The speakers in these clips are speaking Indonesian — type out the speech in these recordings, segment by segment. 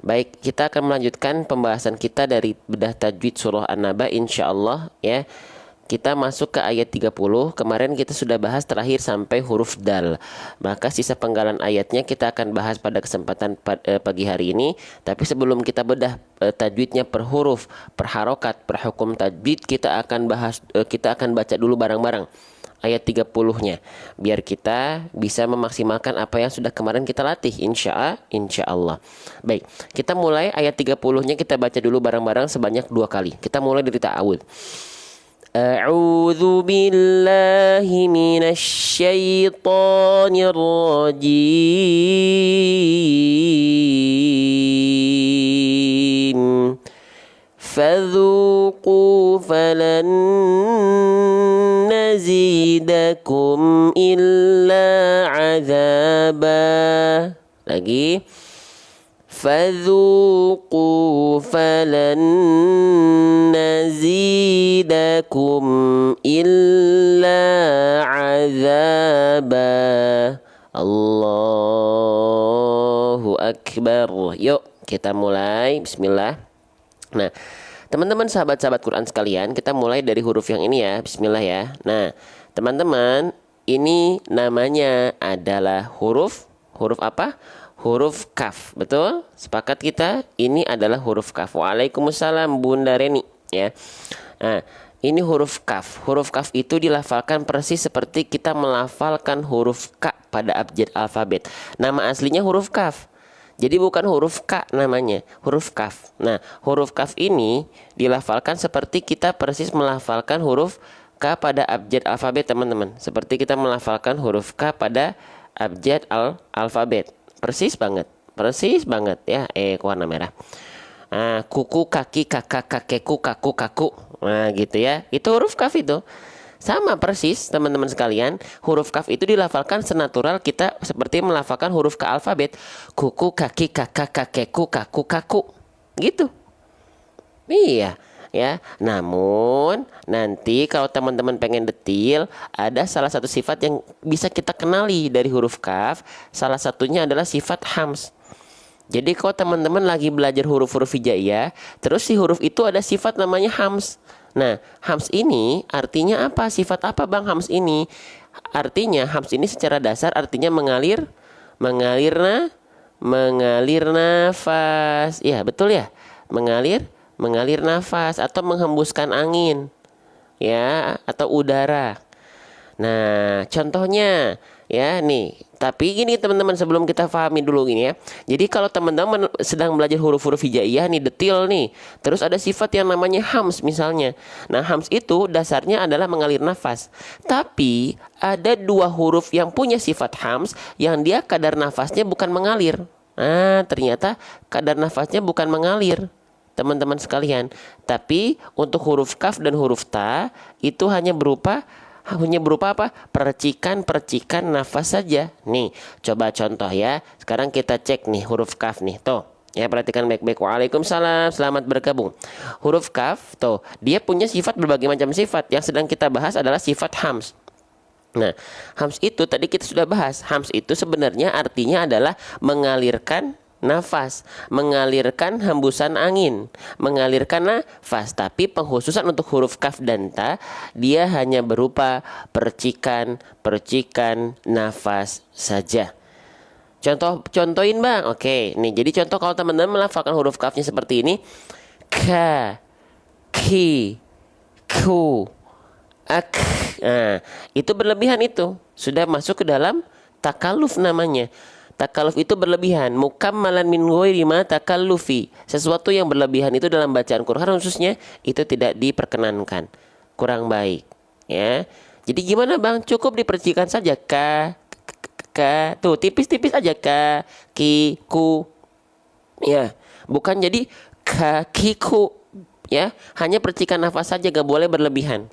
Baik, kita akan melanjutkan pembahasan kita dari bedah tajwid surah An-Naba insyaallah ya. Kita masuk ke ayat 30. Kemarin kita sudah bahas terakhir sampai huruf dal. Maka sisa penggalan ayatnya kita akan bahas pada kesempatan pagi hari ini. Tapi sebelum kita bedah tajwidnya per huruf, per harokat, per hukum tajwid, kita akan baca dulu bareng-bareng ayat 30-nya biar kita bisa memaksimalkan apa yang sudah kemarin kita latih insyaallah. Baik, kita mulai ayat 30-nya kita baca dulu bareng-bareng sebanyak 2 kali. Kita mulai dari ta'awud. A'udzu billahi minasyaitonir rajim. Fadzuqu falan nazidakum illa azaba. Lagi. Fadzuqu falan nazidakum illa azaba. Allahu akbar. Yuk kita mulai. Bismillah. Nah, teman-teman sahabat-sahabat Quran sekalian, kita mulai dari huruf yang ini ya. Bismillah ya. Nah, teman-teman, ini namanya adalah huruf apa? Huruf kaf, betul? Sepakat kita? Ini adalah huruf kaf. Waalaikumsalam Bunda Reni ya. Nah, ini huruf kaf. Huruf kaf itu dilafalkan persis seperti kita melafalkan huruf K pada abjad alfabet. Nama aslinya huruf kaf. Jadi bukan huruf K namanya, huruf kaf. Nah, huruf kaf ini dilafalkan seperti kita persis melafalkan huruf K pada abjad alfabet, teman-teman. Seperti kita melafalkan huruf K pada abjad alfabet. Persis banget ya. Warna merah. Kuku, kaki, kakak, kakekku, kaku, kaku. Nah, gitu ya. Itu huruf kaf itu. Sama persis teman-teman sekalian, huruf kaf itu dilafalkan senatural kita seperti melafalkan huruf K alfabet. Kuku, kaki, kakak, kakekku, kaku, kaku. Gitu. Iya. Ya, namun nanti kalau teman-teman pengen detil, ada salah satu sifat yang bisa kita kenali dari huruf kaf. Salah satunya adalah sifat hams. Jadi kalau teman-teman lagi belajar huruf-huruf hijaiyah, terus si huruf itu ada sifat namanya hams. Nah, hams ini artinya apa? Sifat apa Bang hams ini? Artinya hams ini secara dasar artinya mengalir nafas. Ya, betul ya? Mengalir nafas atau menghembuskan angin ya, atau udara. Nah, contohnya ya nih. Tapi gini teman-teman, sebelum kita pahami dulu gini ya. Jadi kalau teman-teman sedang belajar huruf-huruf hijaiyah nih, detil nih, terus ada sifat yang namanya hams misalnya. Nah, hams itu dasarnya adalah mengalir nafas. Tapi ada 2 huruf yang punya sifat hams yang dia kadar nafasnya bukan mengalir. Nah, ternyata kadar nafasnya bukan mengalir, teman-teman sekalian. Tapi untuk huruf kaf dan huruf ta itu hanya berupa apa? Percikan-percikan nafas saja. Nih, coba contoh ya. Sekarang kita cek nih huruf kaf nih. Tuh, ya perhatikan baik-baik. Waalaikumsalam, selamat bergabung. Huruf kaf, tuh, dia punya sifat berbagai macam sifat. Yang sedang kita bahas adalah sifat hams. Nah, hams itu tadi kita sudah bahas. Hams itu sebenarnya artinya adalah mengalirkan nafas, mengalirkan hembusan angin, mengalirkan nafas. Tapi pengkhususan untuk huruf kaf dan ta, dia hanya berupa percikan nafas saja. Contohin Bang. Oke, nih jadi contoh kalau teman-teman melafalkan huruf kafnya seperti ini. Ka, ki, ku, ak. Nah, itu berlebihan, itu sudah masuk ke dalam takaluf namanya. Takaluf itu berlebihan, mukammalan min ghairi ma takallufi. Sesuatu yang berlebihan itu dalam bacaan Quran khususnya itu tidak diperkenankan. Kurang baik, ya. Jadi gimana Bang? Cukup dipercikan saja ka, tuh tipis-tipis aja ka, ki, ku. Ya, bukan jadi ka, ki, ku, ya. Hanya percikan nafas saja, gak boleh berlebihan.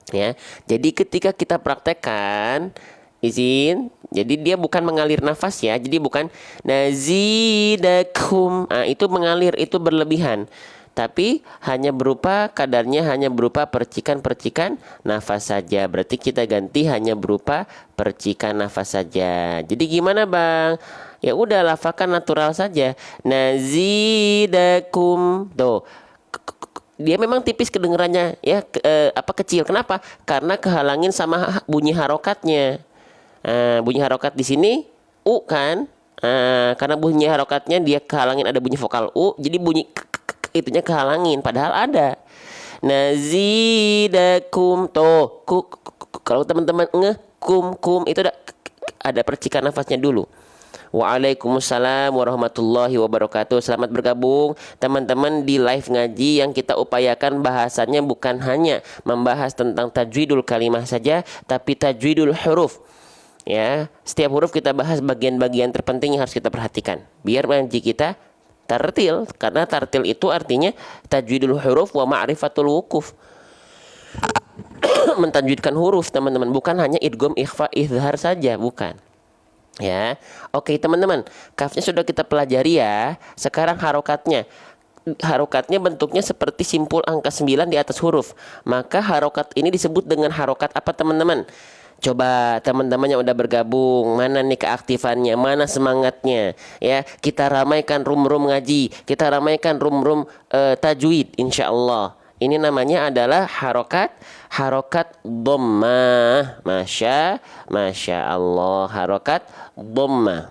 Ya. Jadi ketika kita praktekkan, izin, jadi dia bukan mengalir nafas ya. Jadi bukan nazidakum. Itu mengalir, itu berlebihan. Tapi hanya berupa kadarnya hanya berupa percikan-percikan nafas saja. Berarti kita ganti hanya berupa percikan nafas saja. Jadi gimana Bang? Ya udah lafalkan natural saja. Nazidakum. Tuh. Dia memang tipis kedengarannya ya kecil. Kenapa? Karena kehalangin sama bunyi harokatnya. Bunyi harokat di sini u kan? Karena bunyi harokatnya dia kehalangin ada bunyi vokal u, jadi bunyi itunya kehalangin. Padahal ada. Nazidakum. Tuh. Kalau teman-teman kum itu ada percikan nafasnya dulu. Waalaikumsalam warahmatullahi wabarakatuh. Selamat bergabung teman-teman di live ngaji yang kita upayakan bahasannya bukan hanya membahas tentang tajwidul kalimah saja, tapi tajwidul huruf. Ya, setiap huruf kita bahas bagian-bagian terpenting yang harus kita perhatikan biar ngaji kita tartil, karena tartil itu artinya tajwidul huruf wa ma'rifatul wukuf. Mentajwidkan huruf teman-teman, bukan hanya idgham, ikhfa, izhar saja, bukan. Ya, oke teman-teman, kafnya sudah kita pelajari ya. Sekarang harokatnya. Harokatnya bentuknya seperti simpul angka 9 di atas huruf. Maka harokat ini disebut dengan harokat apa teman-teman? Coba teman-teman yang udah bergabung, mana nih keaktifannya, mana semangatnya? Ya, kita ramaikan room-room ngaji, kita ramaikan room-room tajwid insyaallah. Ini namanya adalah harokat dhammah. Masya Allah, harokat dhammah.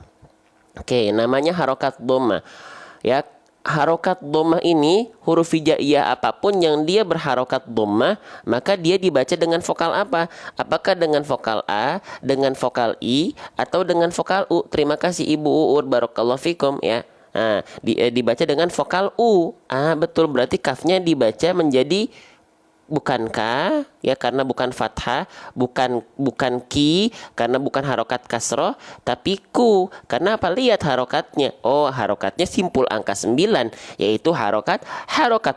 Oke, namanya harokat dhammah. Ya, harokat dhammah ini huruf hijaiyah apapun yang dia berharokat dhammah, maka dia dibaca dengan vokal apa? Apakah dengan vokal A, dengan vokal I, atau dengan vokal U? Terima kasih Ibu Uur, barakallahu fikum ya. Dibaca dengan vokal U. Betul, berarti kafnya dibaca menjadi bukan K ya, karena bukan fathah, bukan ki karena bukan harokat kasroh, tapi ku. Karena apa? Lihat harokatnya. Oh, harokatnya simpul angka 9, yaitu harokat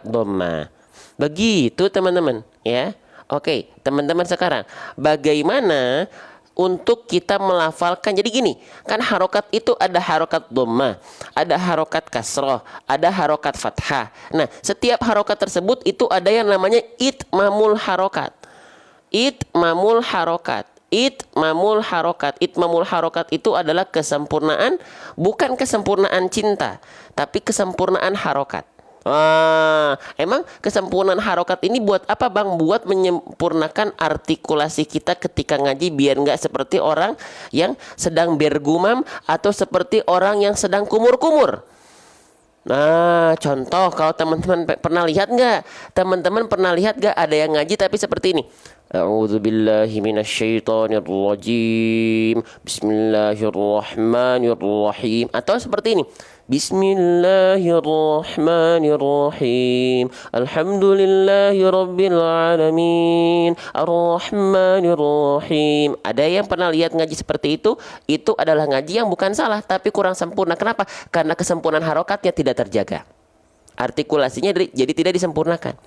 dhammah. Begitu teman-teman ya. Oke, teman-teman, sekarang bagaimana untuk kita melafalkan? Jadi gini, kan harokat itu ada harokat dhammah, ada harokat kasroh, ada harokat fathah. Nah, setiap harokat tersebut itu ada yang namanya itmamul harokat. Itmamul harokat. Itmamul harokat. Itmamul harokat itu adalah kesempurnaan, bukan kesempurnaan cinta, tapi kesempurnaan harokat. Emang kesempurnaan harokat ini buat apa bang? Buat menyempurnakan artikulasi kita ketika ngaji biar nggak seperti orang yang sedang bergumam atau seperti orang yang sedang kumur-kumur. Nah, contoh kalau teman-teman pernah lihat nggak? Teman-teman pernah lihat nggak ada yang ngaji tapi seperti ini? A'udzubillahi minasyaitonirrajim. Bismillahirrahmanirrahim. Atau seperti ini. Bismillahirrahmanirrahim. Alhamdulillahi rabbil alamin. Arrahmanirrahim. Ada yang pernah lihat ngaji seperti itu? Itu adalah ngaji yang bukan salah, tapi kurang sempurna. Kenapa? Karena kesempurnaan harokatnya tidak terjaga. Artikulasinya jadi tidak disempurnakan.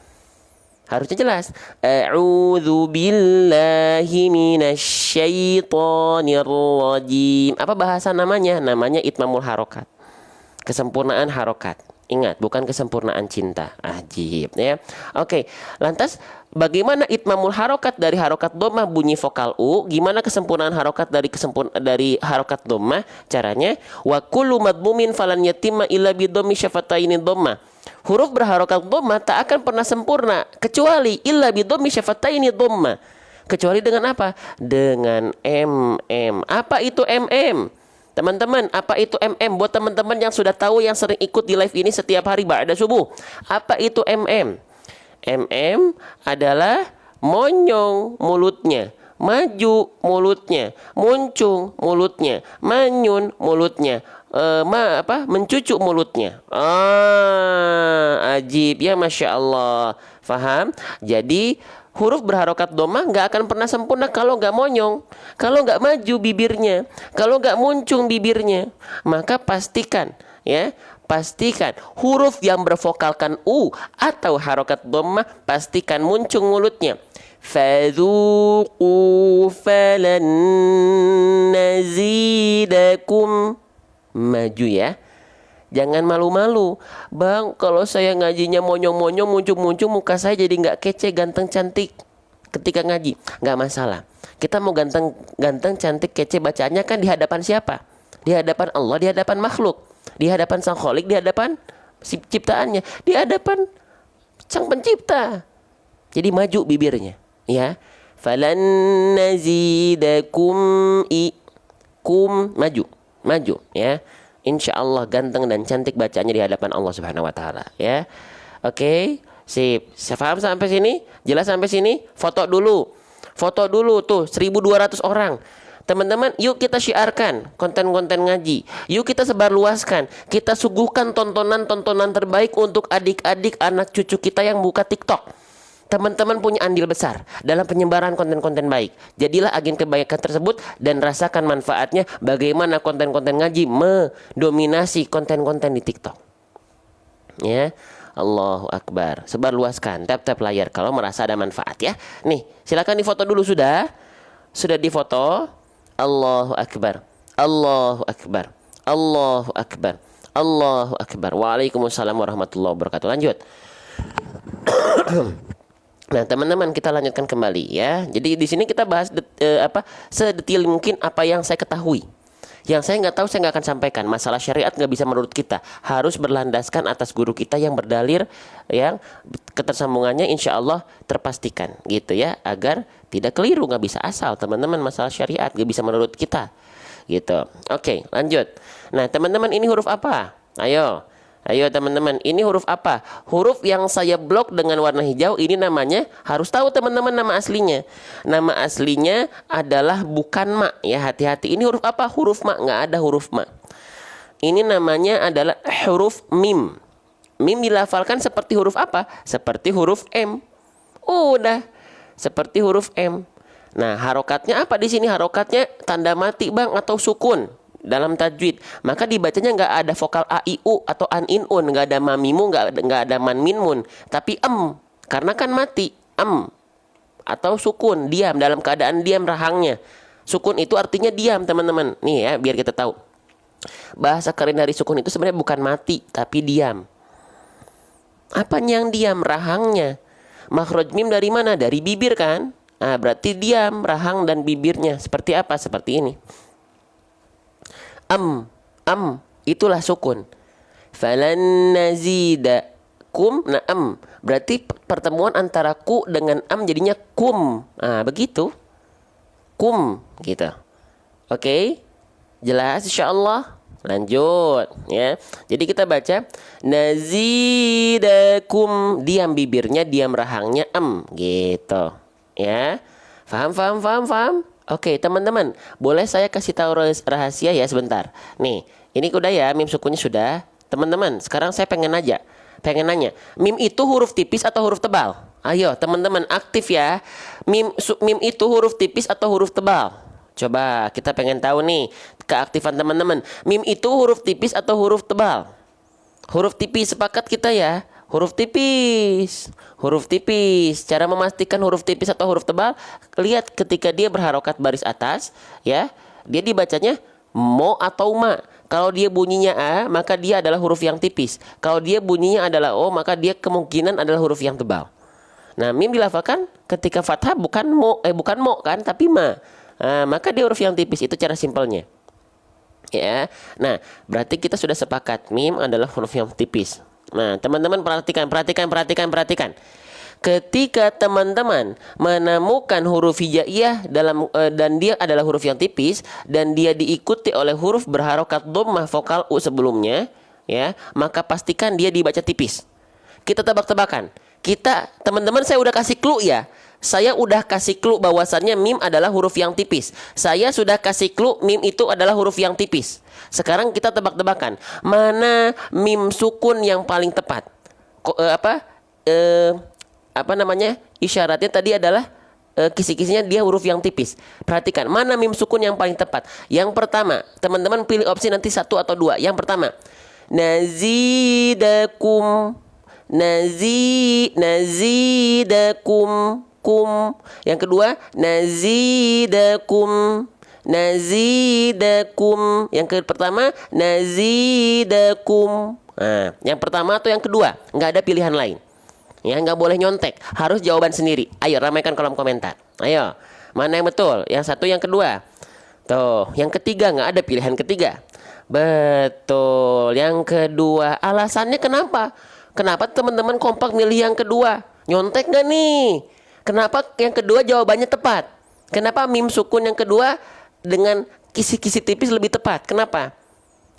Harusnya jelas. A'udzu billahi minasyaitonir rajim. Apa bahasa namanya? Namanya itmamul harokat. Kesempurnaan harokat. Ingat, bukan kesempurnaan cinta. Ajib ya. Oke, lantas bagaimana itmamul harokat dari harokat dhammah bunyi vokal U? Gimana kesempurnaan harokat dari harokat dhammah? Caranya wa kullu madmumin falan yatimma illa bi dhammi syafataini dhammah. Huruf berharokat dhammah tak akan pernah sempurna kecuali illa bi dhammi syafataini dhammah. Kecuali dengan apa? Dengan MM. Apa itu MM? Teman-teman, apa itu MM? Buat teman-teman yang sudah tahu, yang sering ikut di live ini setiap hari ba'da subuh. Apa itu MM? MM adalah monyong mulutnya, maju mulutnya, muncung mulutnya, manyun mulutnya, mencucuk mulutnya. Ajib ya, Masya Allah. Faham? Jadi huruf berharokat dhammah nggak akan pernah sempurna kalau nggak monyong, kalau nggak maju bibirnya, kalau nggak muncung bibirnya. Maka pastikan huruf yang bervokalkan u atau harokat dhammah, pastikan muncung mulutnya. Fadzuqu falan nazidakum. Maju ya. Jangan malu-malu. Bang, kalau saya ngajinya monyong-monyong, muncung-muncung, muka saya jadi nggak kece, ganteng, cantik ketika ngaji. Nggak masalah. Kita mau ganteng, cantik, kece, bacaannya kan di hadapan siapa? di hadapan Allah, di hadapan makhluk, di hadapan sang Khalik, di hadapan ciptaannya, di hadapan sang pencipta. Jadi maju bibirnya, ya. Falan nazidakum maju, ya. Insya Allah ganteng dan cantik bacanya di hadapan Allah Subhanahu Wa Taala, ya. Oke, sip. Saya paham sampai sini? Jelas sampai sini? Foto dulu tuh 1.200 orang. Teman-teman, yuk kita syiarkan konten-konten ngaji. Yuk kita sebarluaskan. Kita suguhkan tontonan-tontonan terbaik untuk adik-adik anak cucu kita yang buka TikTok. Teman-teman punya andil besar dalam penyebaran konten-konten baik. Jadilah agen kebaikan tersebut dan rasakan manfaatnya bagaimana konten-konten ngaji mendominasi konten-konten di TikTok. Ya. Allahu Akbar. Sebarluaskan, tap layar kalau merasa ada manfaat, ya. Nih, silakan difoto dulu. Sudah difoto. Allahu Akbar. Allahu Akbar. Allahu Akbar. Allahu Akbar. Waalaikumsalam warahmatullahi wabarakatuh. Lanjut. Nah, teman-teman, kita lanjutkan kembali, ya. Jadi di sini kita bahas sedetil mungkin apa yang saya ketahui. Yang saya nggak tahu, saya nggak akan sampaikan. Masalah syariat nggak bisa menurut kita, harus berlandaskan atas guru kita yang berdalir, yang ketersambungannya insya Allah terpastikan, gitu ya, agar tidak keliru. Nggak bisa asal, teman-teman, masalah syariat nggak bisa menurut kita, gitu. Oke, lanjut. Nah, teman-teman, ini huruf apa? Ayo teman-teman, ini huruf apa? Huruf yang saya blok dengan warna hijau ini namanya, harus tahu teman-teman nama aslinya. Nama aslinya adalah bukan ma, ya, hati-hati. Ini huruf apa? Huruf ma, nggak ada huruf ma. Ini namanya adalah huruf mim. Mim dilafalkan seperti huruf apa? Seperti huruf M. Udah, seperti huruf M. Nah, harokatnya apa di sini? Harokatnya tanda mati, Bang, atau sukun dalam tajwid. Maka dibacanya nggak ada vokal a i u atau an in un, nggak ada mamimu, nggak ada man min mun, tapi karena kan mati, atau sukun, diam, dalam keadaan diam rahangnya. Sukun itu artinya diam, teman-teman. Nih ya, biar kita tahu. Bahasa keren dari sukun itu sebenarnya bukan mati, tapi diam. Apanya yang diam? Rahangnya. Makhraj mim dari mana? Dari bibir kan? Nah, berarti diam rahang dan bibirnya. Seperti apa? Seperti ini. Itulah sukun. Falan nazidakum. Nah, berarti pertemuan antara ku dengan jadinya kum. Nah, begitu. Kum, gitu. Oke? Jelas insyaallah. Lanjut, ya. Jadi kita baca nazidakum, diam bibirnya, diam rahangnya, gitu. Ya. Faham? Oke, teman-teman, boleh saya kasih tahu rahasia ya sebentar. Nih, ini udah ya, mim sukunnya sudah. Teman-teman, sekarang saya pengen nanya, mim itu huruf tipis atau huruf tebal? Ayo, teman-teman, aktif ya. Mim itu huruf tipis atau huruf tebal? Coba kita pengen tahu nih keaktifan teman-teman. Mim itu huruf tipis atau huruf tebal? Huruf tipis, sepakat kita ya. Huruf tipis. Cara memastikan huruf tipis atau huruf tebal, lihat ketika dia berharokat baris atas, ya, dia dibacanya mo atau ma. Kalau dia bunyinya a, maka dia adalah huruf yang tipis. Kalau dia bunyinya adalah o, maka dia kemungkinan adalah huruf yang tebal. Nah, mim dilafalkan ketika fathah bukan mo kan, tapi ma. Nah, maka dia huruf yang tipis. Itu cara simpelnya. Ya. Nah, berarti kita sudah sepakat mim adalah huruf yang tipis. Nah, teman-teman perhatikan. Ketika teman-teman menemukan huruf hijaiyah dan dia adalah huruf yang tipis dan dia diikuti oleh huruf berharokat dhammah vokal u sebelumnya, ya, maka pastikan dia dibaca tipis. Kita tebak-tebakan. Teman-teman, saya udah kasih clue ya. Saya udah kasih clue bahwasannya mim adalah huruf yang tipis. Saya sudah kasih clue mim itu adalah huruf yang tipis. Sekarang kita tebak-tebakan. Mana mim sukun yang paling tepat? Isyaratnya tadi adalah kisi-kisinya dia huruf yang tipis. Perhatikan, mana mim sukun yang paling tepat? Yang pertama, teman-teman pilih opsi nanti 1 atau 2. Yang pertama, nazidakum. Nazidakum. Yang kedua, nazidakum. Yang pertama, nazidakum. Nah, yang pertama atau yang kedua, nggak ada pilihan lain. Ya, nggak boleh nyontek, harus jawaban sendiri. Ayo ramaikan kolom komentar. Ayo, mana yang betul? Yang satu, yang kedua. Tuh, yang ketiga nggak ada pilihan ketiga. Betul. Yang kedua, alasannya kenapa? Kenapa teman-teman kompak milih yang kedua? Nyontek gak nih? Kenapa yang kedua jawabannya tepat? Kenapa mim sukun yang kedua dengan kisi-kisi tipis lebih tepat? Kenapa?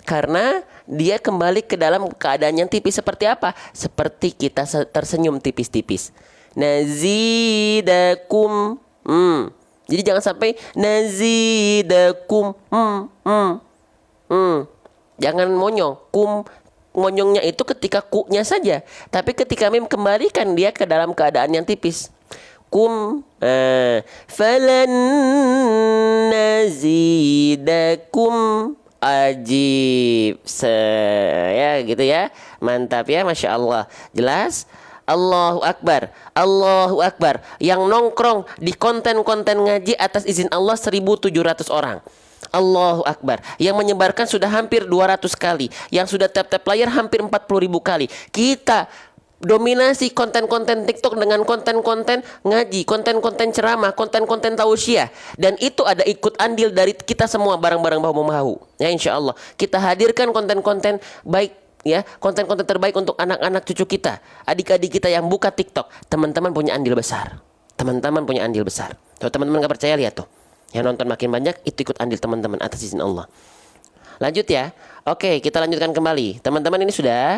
Karena dia kembali ke dalam keadaan yang tipis seperti apa? Seperti kita tersenyum tipis-tipis. Nazidakum. Jadi jangan sampai nazidakum. Jangan monyong. Monyongnya itu ketika ku-nya saja. Tapi ketika mim kembalikan dia ke dalam keadaan yang tipis. Falan nazidakum ajib. Ya gitu ya. Mantap ya, Masya Allah. Jelas? Allahu Akbar, Allahu Akbar. Yang nongkrong di konten-konten ngaji atas izin Allah 1.700 orang. Allahu Akbar. Yang menyebarkan sudah hampir 200 kali. Yang sudah tap-tap layar hampir 40.000 kali. Kita dominasi konten-konten TikTok dengan konten-konten ngaji, konten-konten ceramah, konten-konten tausiah. Dan itu ada ikut andil dari kita semua bareng-bareng bahu-membahu. Ya, insya Allah kita hadirkan konten-konten baik, ya, konten-konten terbaik untuk anak-anak cucu kita, adik-adik kita yang buka TikTok. Teman-teman punya andil besar. Teman-teman punya andil besar. Kalau teman-teman gak percaya, lihat tuh. Yang nonton makin banyak, itu ikut andil teman-teman atas izin Allah. Lanjut ya. Oke, kita lanjutkan kembali. Teman-teman, ini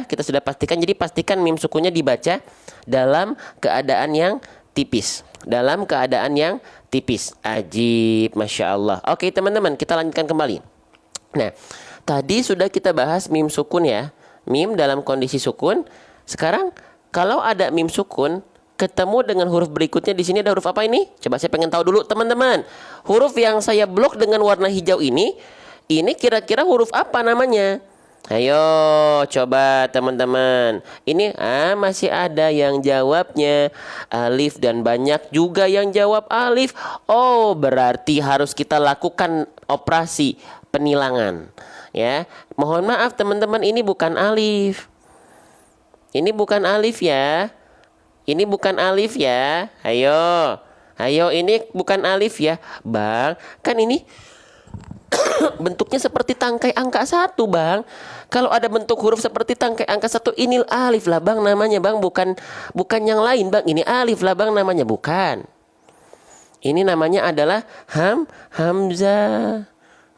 kita sudah pastikan. Jadi pastikan mim sukunnya dibaca dalam keadaan yang tipis. Dalam keadaan yang tipis. Ajib, Masya Allah. Oke teman-teman, kita lanjutkan kembali. Nah, tadi sudah kita bahas mim sukun ya. Mim dalam kondisi sukun. Sekarang kalau ada mim sukun ketemu dengan huruf berikutnya, di sini ada huruf apa ini? Coba saya pengen tahu dulu teman-teman. Huruf yang saya blok dengan warna hijau ini kira-kira huruf apa namanya? Ayo coba teman-teman. Ini masih ada yang jawabnya alif dan banyak juga yang jawab alif. Oh, berarti harus kita lakukan operasi penilangan. Ya, mohon maaf teman-teman, ini bukan alif. Ini bukan alif ya. Ini bukan alif ya. Ayo ini bukan alif ya. Bang, kan ini bentuknya seperti tangkai angka 1, Bang. Kalau ada bentuk huruf seperti tangkai angka 1, ini alif lah, Bang, namanya, Bang. Bukan yang lain, Bang. Ini alif lah, Bang, namanya. Bukan. Ini namanya adalah hamzah.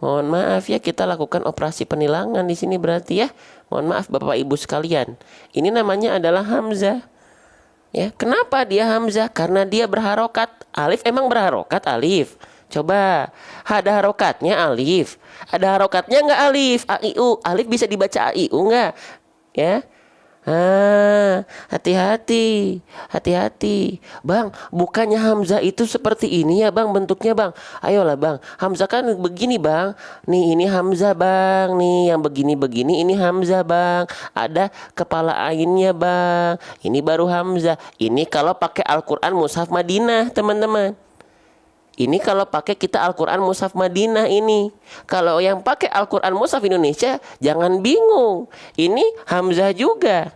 Mohon maaf ya, kita lakukan operasi penilangan di sini berarti ya. Mohon maaf Bapak Ibu sekalian. Ini namanya adalah hamzah. Ya, kenapa dia hamzah? Karena dia berharokat. Alif emang berharokat, alif. Coba, ada harokatnya alif. Ada harokatnya enggak alif? A, I, U. Alif bisa dibaca A, I, U enggak? Ya. Hati-hati. Bang, bukannya hamzah itu seperti ini ya, Bang, bentuknya, Bang. Ayolah, Bang. Hamzah kan begini, Bang. Nih, ini hamzah, Bang. Nih, yang begini-begini ini hamzah, Bang. Ada kepala ainnya, Bang. Ini baru hamzah. Ini kalau pakai Al-Qur'an Mushaf Madinah, teman-teman. Ini kalau pakai kita Al-Qur'an Mushaf Madinah ini. Kalau yang pakai Al-Qur'an Mushaf Indonesia, jangan bingung. Ini hamzah juga.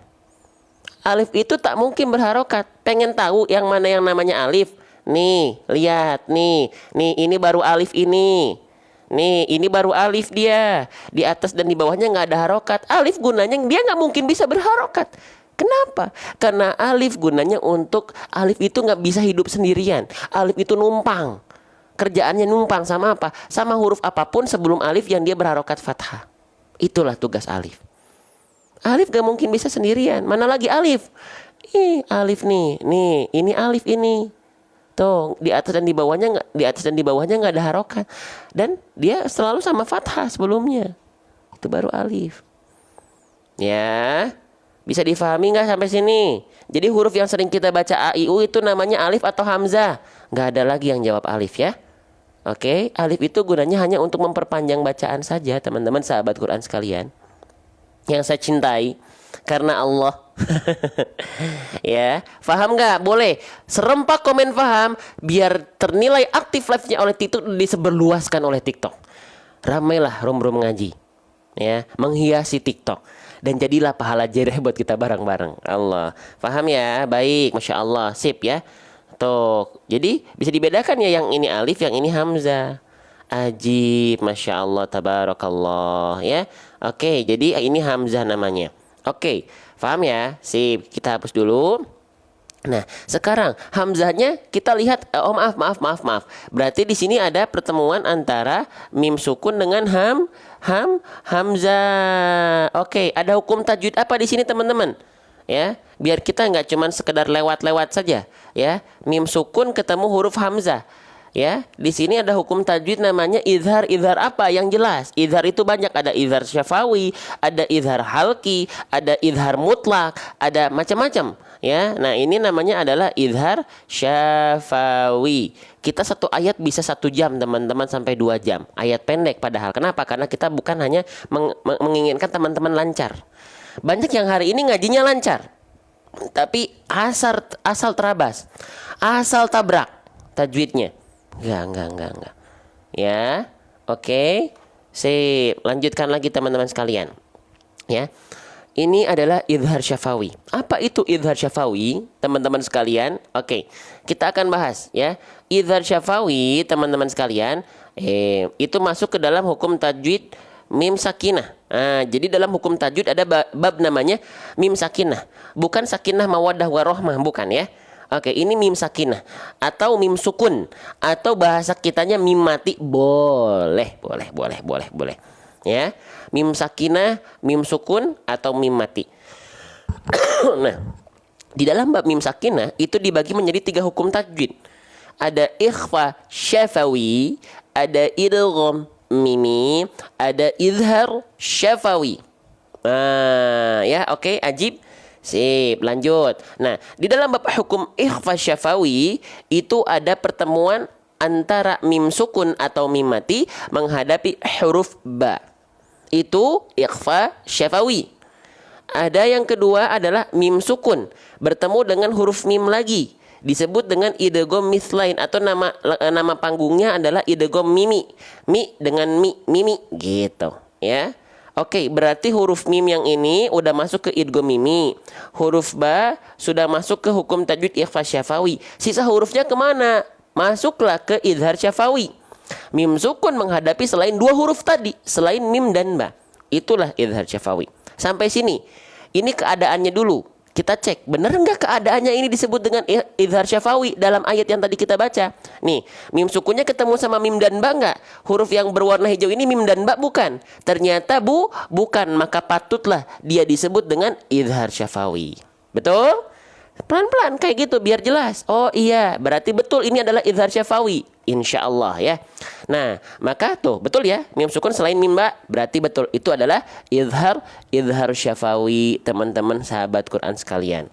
Alif itu tak mungkin berharokat. Pengen tahu yang mana yang namanya alif? Nih, lihat nih. Nih, ini baru alif ini. Nih, ini baru alif dia. Di atas dan di bawahnya nggak ada harokat. Alif gunanya dia nggak mungkin bisa berharokat. Kenapa? Karena alif gunanya untuk alif itu nggak bisa hidup sendirian. Alif itu numpang. Kerjaannya numpang sama apa? Sama huruf apapun sebelum alif yang dia berharokat fathah. Itulah tugas alif. Alif gak mungkin bisa sendirian. Mana lagi alif? Alif nih. Nih, ini alif ini. Tuh, di atas dan di bawahnya nggak ada harokat. Dan dia selalu sama fathah sebelumnya. Itu baru alif. Ya. Bisa difahami nggak sampai sini? Jadi huruf yang sering kita baca A, I, U itu namanya alif atau hamzah. Nggak ada lagi yang jawab alif ya. Oke, alif itu gunanya hanya untuk memperpanjang bacaan saja, teman-teman sahabat Quran sekalian. Yang saya cintai karena Allah. Ya, paham nggak? Boleh serempak komen paham biar ternilai aktif live-nya oleh TikTok, diseberluaskan oleh TikTok. Ramailah rum-rum ngaji. Ya, menghiasi TikTok. Dan jadilah pahala jereh buat kita bareng-bareng. Allah. Paham ya? Baik, Masya Allah. Sip ya. Tuh. Jadi bisa dibedakan ya, yang ini alif, yang ini hamzah. Ajib, masya Allah, tabarakallah ya. Oke, jadi ini hamzah namanya. Oke, paham ya? Sip, kita hapus dulu. Nah, sekarang hamzahnya kita lihat. Oh, maaf. Berarti di sini ada pertemuan antara mim sukun dengan hamzah. Oke, ada hukum tajwid apa di sini teman-teman? Ya, biar kita nggak cuman sekedar lewat-lewat saja. Ya, mim sukun ketemu huruf hamzah. Ya, di sini ada hukum tajwid namanya izhar. Izhar apa yang jelas? Izhar itu banyak, ada izhar syafawi, ada izhar halki, ada izhar mutlak, ada macam-macam. Ya, nah ini namanya adalah izhar syafawi. Kita satu ayat bisa 1 jam teman-teman, sampai 2 jam. Ayat pendek padahal. Kenapa? Karena kita bukan hanya menginginkan teman-teman lancar. Banyak yang hari ini ngajinya lancar, tapi asal terabas, asal tabrak tajwidnya. Enggak. Ya, oke. Sip, lanjutkan lagi teman-teman sekalian. Ya. Ini adalah izhar syafawi. Apa itu izhar syafawi, teman-teman sekalian? Oke, kita akan bahas ya. Izhar syafawi, teman-teman sekalian, itu masuk ke dalam hukum tajwid mim sakinah. Nah, jadi dalam hukum tajwid ada bab namanya mim sakinah. Bukan sakinah mawaddah warohmah, bukan ya. Oke, ini mim sakinah atau mim sukun atau bahasa kitanya mim mati. Boleh. Ya, mim sakinah, mim sukun atau mim mati. Nah, di dalam bab mim sakinah itu dibagi menjadi 3 hukum tajwid. Ada ikhfa syafawi, ada idgham mimi, ada izhar syafawi. Nah, ya, oke, ajib. Sip, lanjut. Nah, di dalam bab hukum ikhfa syafawi itu ada pertemuan antara mim sukun atau mim mati menghadapi huruf ba. Itu ikhfa syafawi. Ada yang kedua adalah mim sukun bertemu dengan huruf mim lagi, disebut dengan idgham mislain atau nama panggungnya adalah idgham mimi. Mi dengan mimi gitu, ya. Oke, berarti huruf mim yang ini udah masuk ke idgham mimi. Huruf ba sudah masuk ke hukum tajwid ikhfa syafawi. Sisa hurufnya kemana? Masuklah ke izhar syafawi. Mim sukun menghadapi selain 2 huruf tadi, selain mim dan ba. Itulah izhar syafawi. Sampai sini. Ini keadaannya dulu. Kita cek, benar nggak keadaannya ini disebut dengan izhar syafawi dalam ayat yang tadi kita baca. Nih, mim sukunnya ketemu sama mim dan ba nggak? Huruf yang berwarna hijau ini mim dan ba bukan? Ternyata bukan, maka patutlah dia disebut dengan izhar syafawi. Betul? Pelan-pelan kayak gitu biar jelas. Oh iya, berarti betul ini adalah izhar syafawi. Insya Allah ya. Nah, maka tuh betul ya, mim sukun selain mim ba, berarti betul itu adalah izhar syafawi, teman-teman sahabat Quran sekalian.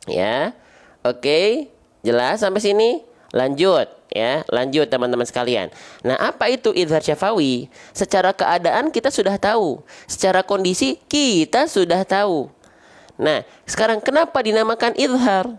Ya. Oke, jelas sampai sini? Lanjut ya, lanjut teman-teman sekalian. Nah, apa itu izhar syafawi? Secara keadaan kita sudah tahu, secara kondisi kita sudah tahu. Nah, sekarang kenapa dinamakan izhar?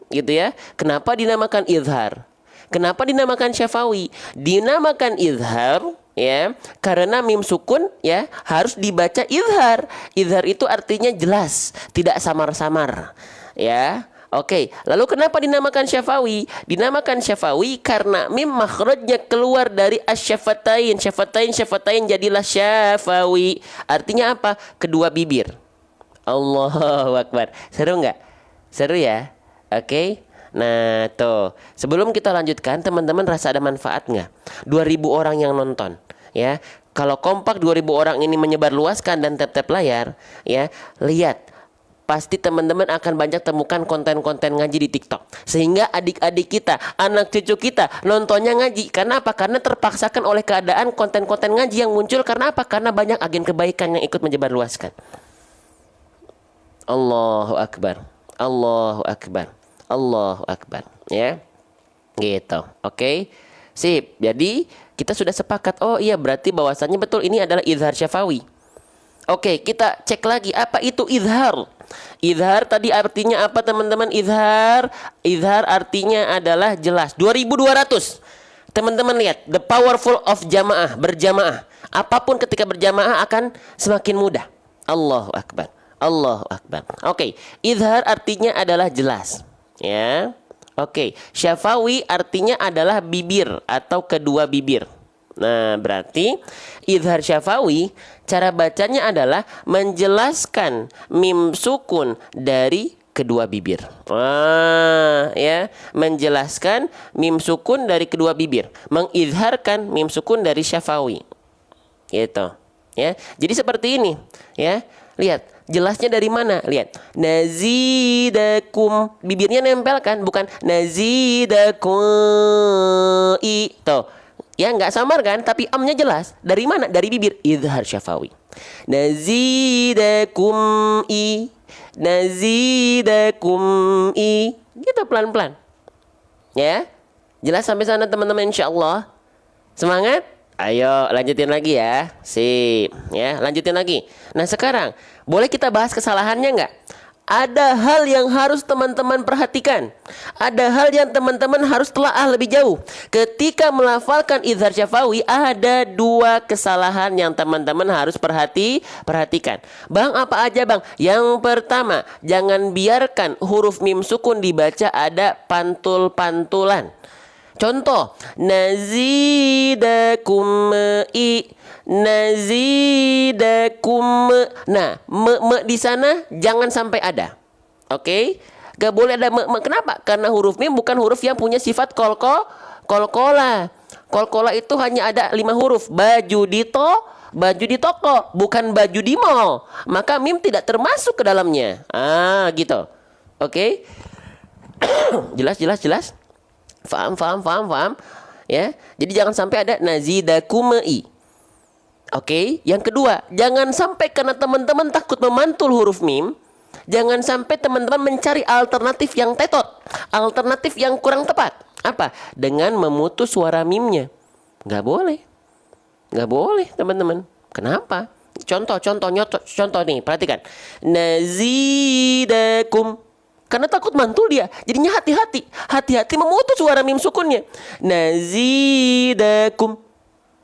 Gitu ya. Kenapa dinamakan izhar? Kenapa dinamakan syafawi? Dinamakan izhar ya, karena mim sukun ya harus dibaca izhar. Izhar itu artinya jelas, tidak samar-samar. Ya. Oke, lalu kenapa dinamakan syafawi? Dinamakan syafawi karena mim makhrajnya keluar dari asyafatain. Syafatain jadilah syafawi. Artinya apa? Kedua bibir. Allahu Akbar. Seru nggak? Seru ya? Oke. Nah tuh, sebelum kita lanjutkan, teman-teman rasa ada manfaat nggak? 2000 orang yang nonton ya. Kalau kompak 2000 orang ini menyebar luaskan dan tap-tap layar ya, lihat. Pasti teman-teman akan banyak temukan konten-konten ngaji di TikTok. Sehingga adik-adik kita, anak cucu kita nontonnya ngaji. Karena apa? Karena terpaksakan oleh keadaan konten-konten ngaji yang muncul. Karena apa? Karena banyak agen kebaikan yang ikut menyebar luaskan. Allahu Akbar. Allahu Akbar. Allahu Akbar. Ya. Gitu. Oke. Sip. Jadi kita sudah sepakat. Oh iya, berarti bahwasannya betul ini adalah izhar syafawi. Oke, kita cek lagi apa itu izhar. Izhar tadi artinya apa teman-teman? Izhar artinya adalah jelas. 2200. Teman-teman lihat, the powerful of jamaah, berjamaah. Apapun ketika berjamaah akan semakin mudah. Allahu Akbar. Allahu Akbar. Oke, izhar artinya adalah jelas. Ya. Oke, syafawi artinya adalah bibir atau kedua bibir. Nah, berarti idhar syafawi cara bacanya adalah menjelaskan mim sukun dari kedua bibir. Ya, menjelaskan mim sukun dari kedua bibir, mengidharkan mim sukun dari syafawi. Gitu. Ya. Jadi seperti ini, ya. Lihat, jelasnya dari mana? Lihat. Nazidakum, bibirnya nempel kan, bukan nazidakum i. Tuh. Ya, nggak samar kan, tapi amnya jelas. Dari mana? Dari bibir, idhar syafawi. Nazidakum i, nazidakum i. Gitu pelan-pelan. Ya. Jelas sampai sana teman-teman, insyaallah. Semangat? Ayo lanjutin lagi ya. Sip. Ya, lanjutin lagi. Nah, sekarang boleh kita bahas kesalahannya nggak? Ada hal yang harus teman-teman perhatikan. Ada hal yang teman-teman harus telaah lebih jauh. Ketika melafalkan idhar syafawi, ada dua kesalahan yang teman-teman harus perhatikan. Bang, apa aja bang? Yang pertama, jangan biarkan huruf mim sukun dibaca ada pantul-pantulan. Contoh, nazidakum i, nazidakum. Nah, me di sana jangan sampai ada. Oke? Gak boleh ada me. Kenapa? Karena huruf mim bukan huruf yang punya sifat kolkola. Kolkola itu hanya ada 5 huruf. Baju di toko, bukan baju di mall. Maka mim tidak termasuk ke dalamnya. Gitu. Oke? Jelas. Faham. Ya. Jadi jangan sampai ada nazidakumai. Oke. Yang kedua, jangan sampai karena teman-teman takut memantul huruf mim, jangan sampai teman-teman mencari alternatif yang tetot, alternatif yang kurang tepat. Apa? Dengan memutus suara mimnya. Nggak boleh teman-teman. Kenapa? Contoh nih, perhatikan. Nazidakum. Karena takut mantul dia. Jadinya hati-hati memutus suara mim sukunnya. Nazidakum.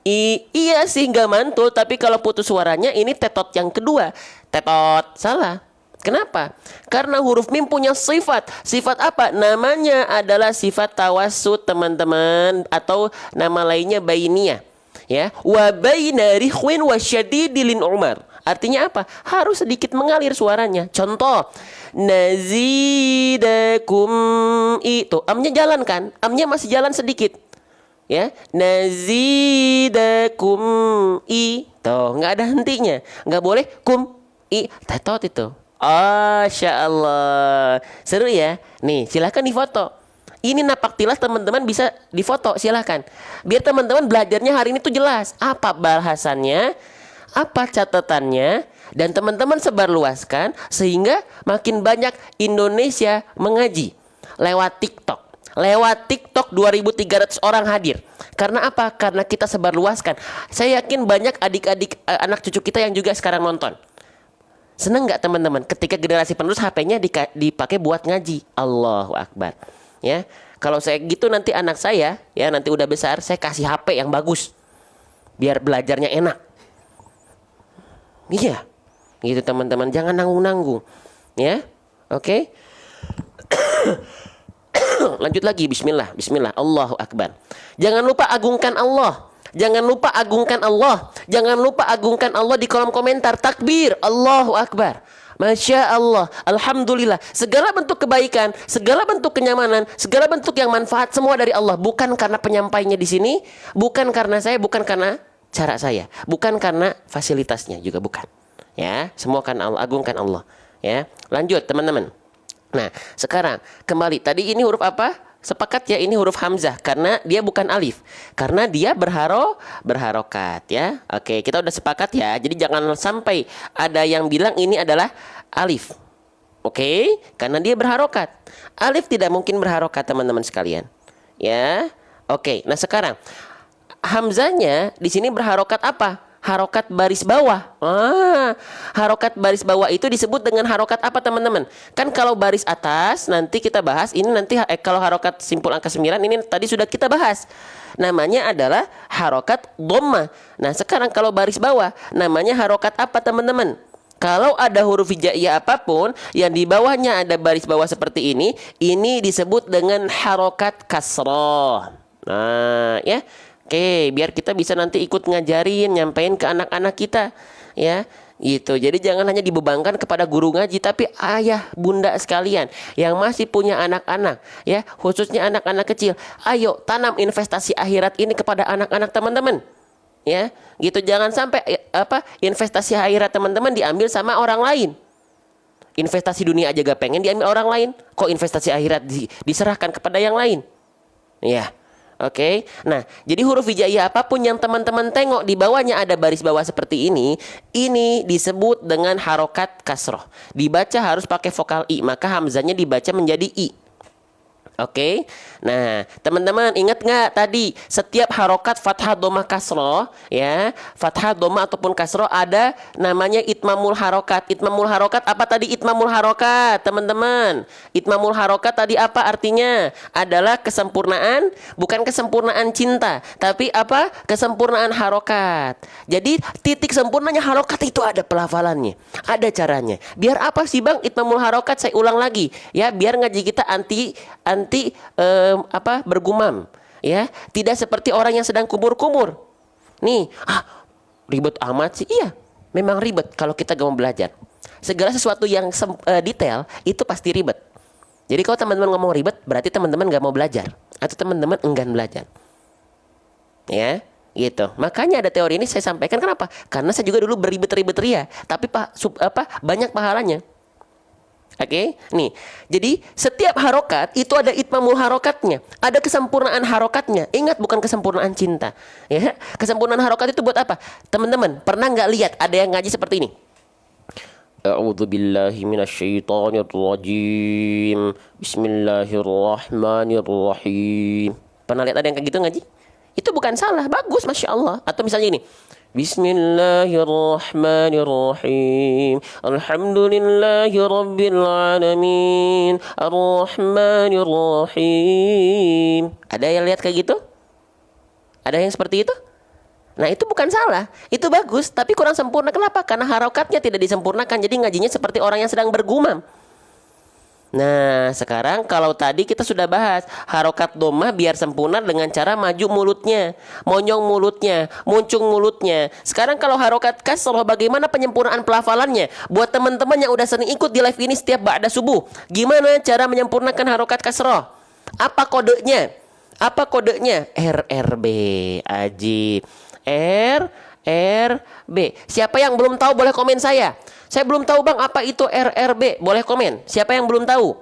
Iya sih nggak mantul, tapi kalau putus suaranya ini tetot yang kedua. Tetot, salah. Kenapa? Karena huruf mim punya sifat. Sifat apa? Namanya adalah sifat tawassut teman-teman, atau nama lainnya bainiyah. Ya, wa baina rikhwin wa syadidilin umar. Artinya apa? Harus sedikit mengalir suaranya. Contoh, nazidakum itu amnya jalan kan? Amnya masih jalan sedikit. Ya, nazidakum i. Tuh, nggak ada hentinya. Nggak boleh kum i. Tetot itu. Masya Allah. Seru ya? Nih, silahkan difoto. Ini napak tilas teman-teman bisa difoto, silahkan. Biar teman-teman belajarnya hari ini tuh jelas. Apa bahasannya, apa catatannya, dan teman-teman sebarluaskan sehingga makin banyak Indonesia mengaji lewat TikTok. Lewat TikTok 2.300 orang hadir. Karena apa? Karena kita sebarluaskan. Saya yakin banyak adik-adik anak cucu kita yang juga sekarang nonton. Seneng nggak teman-teman ketika generasi penerus HP-nya dipakai buat ngaji? Allahu Akbar. Ya, kalau saya gitu nanti anak saya ya nanti udah besar saya kasih HP yang bagus biar belajarnya enak. Iya, gitu teman-teman, jangan nanggung-nanggung. Ya, oke. Lanjut lagi, Bismillah, Allahu Akbar. Jangan lupa agungkan Allah. Jangan lupa agungkan Allah di kolom komentar. Takbir, Allahu Akbar. Masya Allah, Alhamdulillah. Segala bentuk kebaikan, segala bentuk kenyamanan, segala bentuk yang manfaat semua dari Allah. Bukan karena penyampainya di sini, bukan karena saya, bukan karena cara saya, bukan karena fasilitasnya juga bukan. Ya, semua kan Allah, agungkan Allah. Ya, lanjut teman-teman. Nah, sekarang kembali. Tadi ini huruf apa? Sepakat ya, ini huruf hamzah karena dia bukan alif. Karena dia berharokat ya. Oke, kita udah sepakat ya. Jadi jangan sampai ada yang bilang ini adalah alif. Oke, karena dia berharokat. Alif tidak mungkin berharokat teman-teman sekalian. Ya. Oke, nah sekarang hamzahnya di sini berharokat apa? Harokat baris bawah. Harokat baris bawah itu disebut dengan harokat apa teman-teman? Kan kalau baris atas nanti kita bahas. Ini nanti kalau harokat simpul angka 9 ini tadi sudah kita bahas. Namanya adalah harokat dhamma. Nah sekarang kalau baris bawah namanya harokat apa teman-teman? Kalau ada huruf hijaiyah apapun yang di bawahnya ada baris bawah seperti ini disebut dengan harokat kasroh. Nah ya, Oke, biar kita bisa nanti ikut ngajarin, nyampein ke anak-anak kita, ya. Gitu. Jadi jangan hanya dibebankan kepada guru ngaji, tapi ayah, bunda sekalian yang masih punya anak-anak, ya, khususnya anak-anak kecil, ayo tanam investasi akhirat ini kepada anak-anak teman-teman. Ya, gitu. Jangan sampai investasi akhirat teman-teman diambil sama orang lain. Investasi dunia aja gak pengen diambil orang lain, kok investasi akhirat diserahkan kepada yang lain. Ya. Oke, nah jadi huruf hijaiyah apapun yang teman-teman tengok di bawahnya ada baris bawah seperti ini disebut dengan harokat kasroh. Dibaca harus pakai vokal i, maka hamzahnya dibaca menjadi i. Oke, nah teman-teman ingat nggak tadi setiap harokat fathah domah kasroh, ya, fathah domah ataupun kasroh ada namanya itmamul harokat. Itmamul harokat apa tadi itmamul harokat teman-teman? Itmamul harokat tadi apa artinya? Adalah kesempurnaan, bukan kesempurnaan cinta, tapi apa? Kesempurnaan harokat. Jadi titik sempurnanya harokat itu ada pelafalannya, ada caranya. Biar apa sih bang itmamul harokat? Saya ulang lagi, ya, biar ngaji kita anti bergumam, ya, tidak seperti orang yang sedang kumur-kumur. Nih, ribet amat sih. Iya, memang ribet kalau kita gak mau belajar. Segala sesuatu yang detail itu pasti ribet. Jadi kalau teman-teman ngomong ribet, berarti teman-teman gak mau belajar atau teman-teman enggan belajar. Ya, gitu. Makanya ada teori ini saya sampaikan. Kenapa? Karena saya juga dulu beribet-ribet ria, tapi banyak pahalanya. Oke, nih. Jadi setiap harokat itu ada itmamul harokatnya, ada kesempurnaan harokatnya. Ingat, bukan kesempurnaan cinta. Ya, kesempurnaan harokat itu buat apa? Teman-teman pernah nggak lihat ada yang ngaji seperti ini? A'udzubillahi minasyaitonirrajim. Bismillahirrahmanirrahim. Pernah lihat ada yang kayak gitu ngaji? Itu bukan salah, bagus, masya Allah. Atau misalnya ini. Bismillahirrahmanirrahim. Alhamdulillahi rabbil alamin. Arrahmanirrahim. Ada yang lihat kayak gitu? Ada yang seperti itu? Nah, itu bukan salah, itu bagus, tapi kurang sempurna. Kenapa? Karena harokatnya tidak disempurnakan. Jadi ngajinya seperti orang yang sedang bergumam. Nah, sekarang kalau tadi kita sudah bahas harokat domah biar sempurna dengan cara maju mulutnya, monyong mulutnya, muncung mulutnya. Sekarang kalau harokat kasroh, bagaimana penyempurnaan pelafalannya? Buat teman-teman yang udah sering ikut di live ini setiap ba'da subuh, gimana cara menyempurnakan harokat kasroh? Apa kodenya? Apa kodenya? RRB. Ajib. RRB. Siapa yang belum tahu boleh komen saya. Saya belum tahu bang apa itu RRB, boleh komen. Siapa yang belum tahu?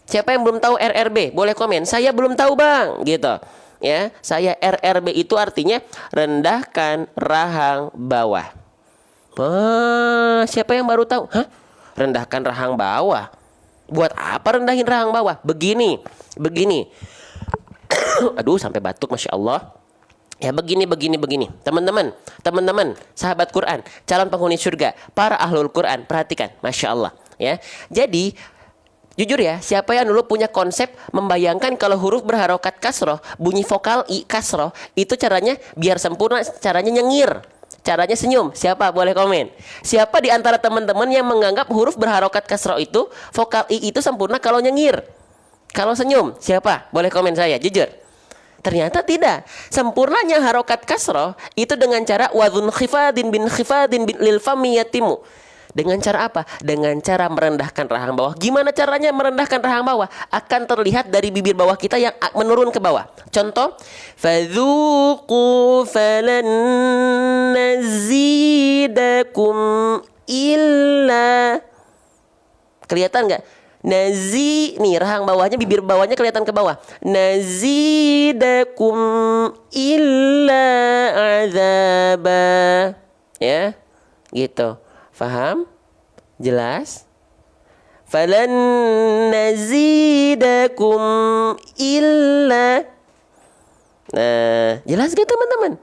Siapa yang belum tahu RRB, boleh komen. Saya belum tahu bang, gitu. Ya, saya RRB itu artinya rendahkan rahang bawah. Siapa yang baru tahu? Hah? Rendahkan rahang bawah. Buat apa rendahin rahang bawah? Begini. Aduh, sampai batuk, masya Allah. Ya, begini. Teman-teman, sahabat Quran, calon penghuni surga, para ahlul Quran, perhatikan, masya Allah. Ya, jadi jujur ya, siapa yang dulu punya konsep membayangkan kalau huruf berharokat kasroh, bunyi vokal i kasroh, itu caranya biar sempurna, caranya nyengir, caranya senyum. Siapa? Boleh komen. Siapa di antara teman-teman yang menganggap huruf berharokat kasroh itu, vokal i itu sempurna kalau nyengir, kalau senyum? Siapa? Boleh komen saya, jujur. Ternyata tidak. Sempurnanya harokat kasroh itu dengan cara wadhun khifadin bin lil fami yatimu. Dengan cara apa? Dengan cara merendahkan rahang bawah. Gimana caranya merendahkan rahang bawah? Akan terlihat dari bibir bawah kita yang menurun ke bawah. Contoh, fadzuqu falan nazidakum illa. Kelihatan nggak? Nih rahang bawahnya, bibir bawahnya kelihatan ke bawah. Nazidakum illa azaba. Ya, gitu. Faham? Jelas? Falan nazidakum illa. Nah, jelas gak teman-teman?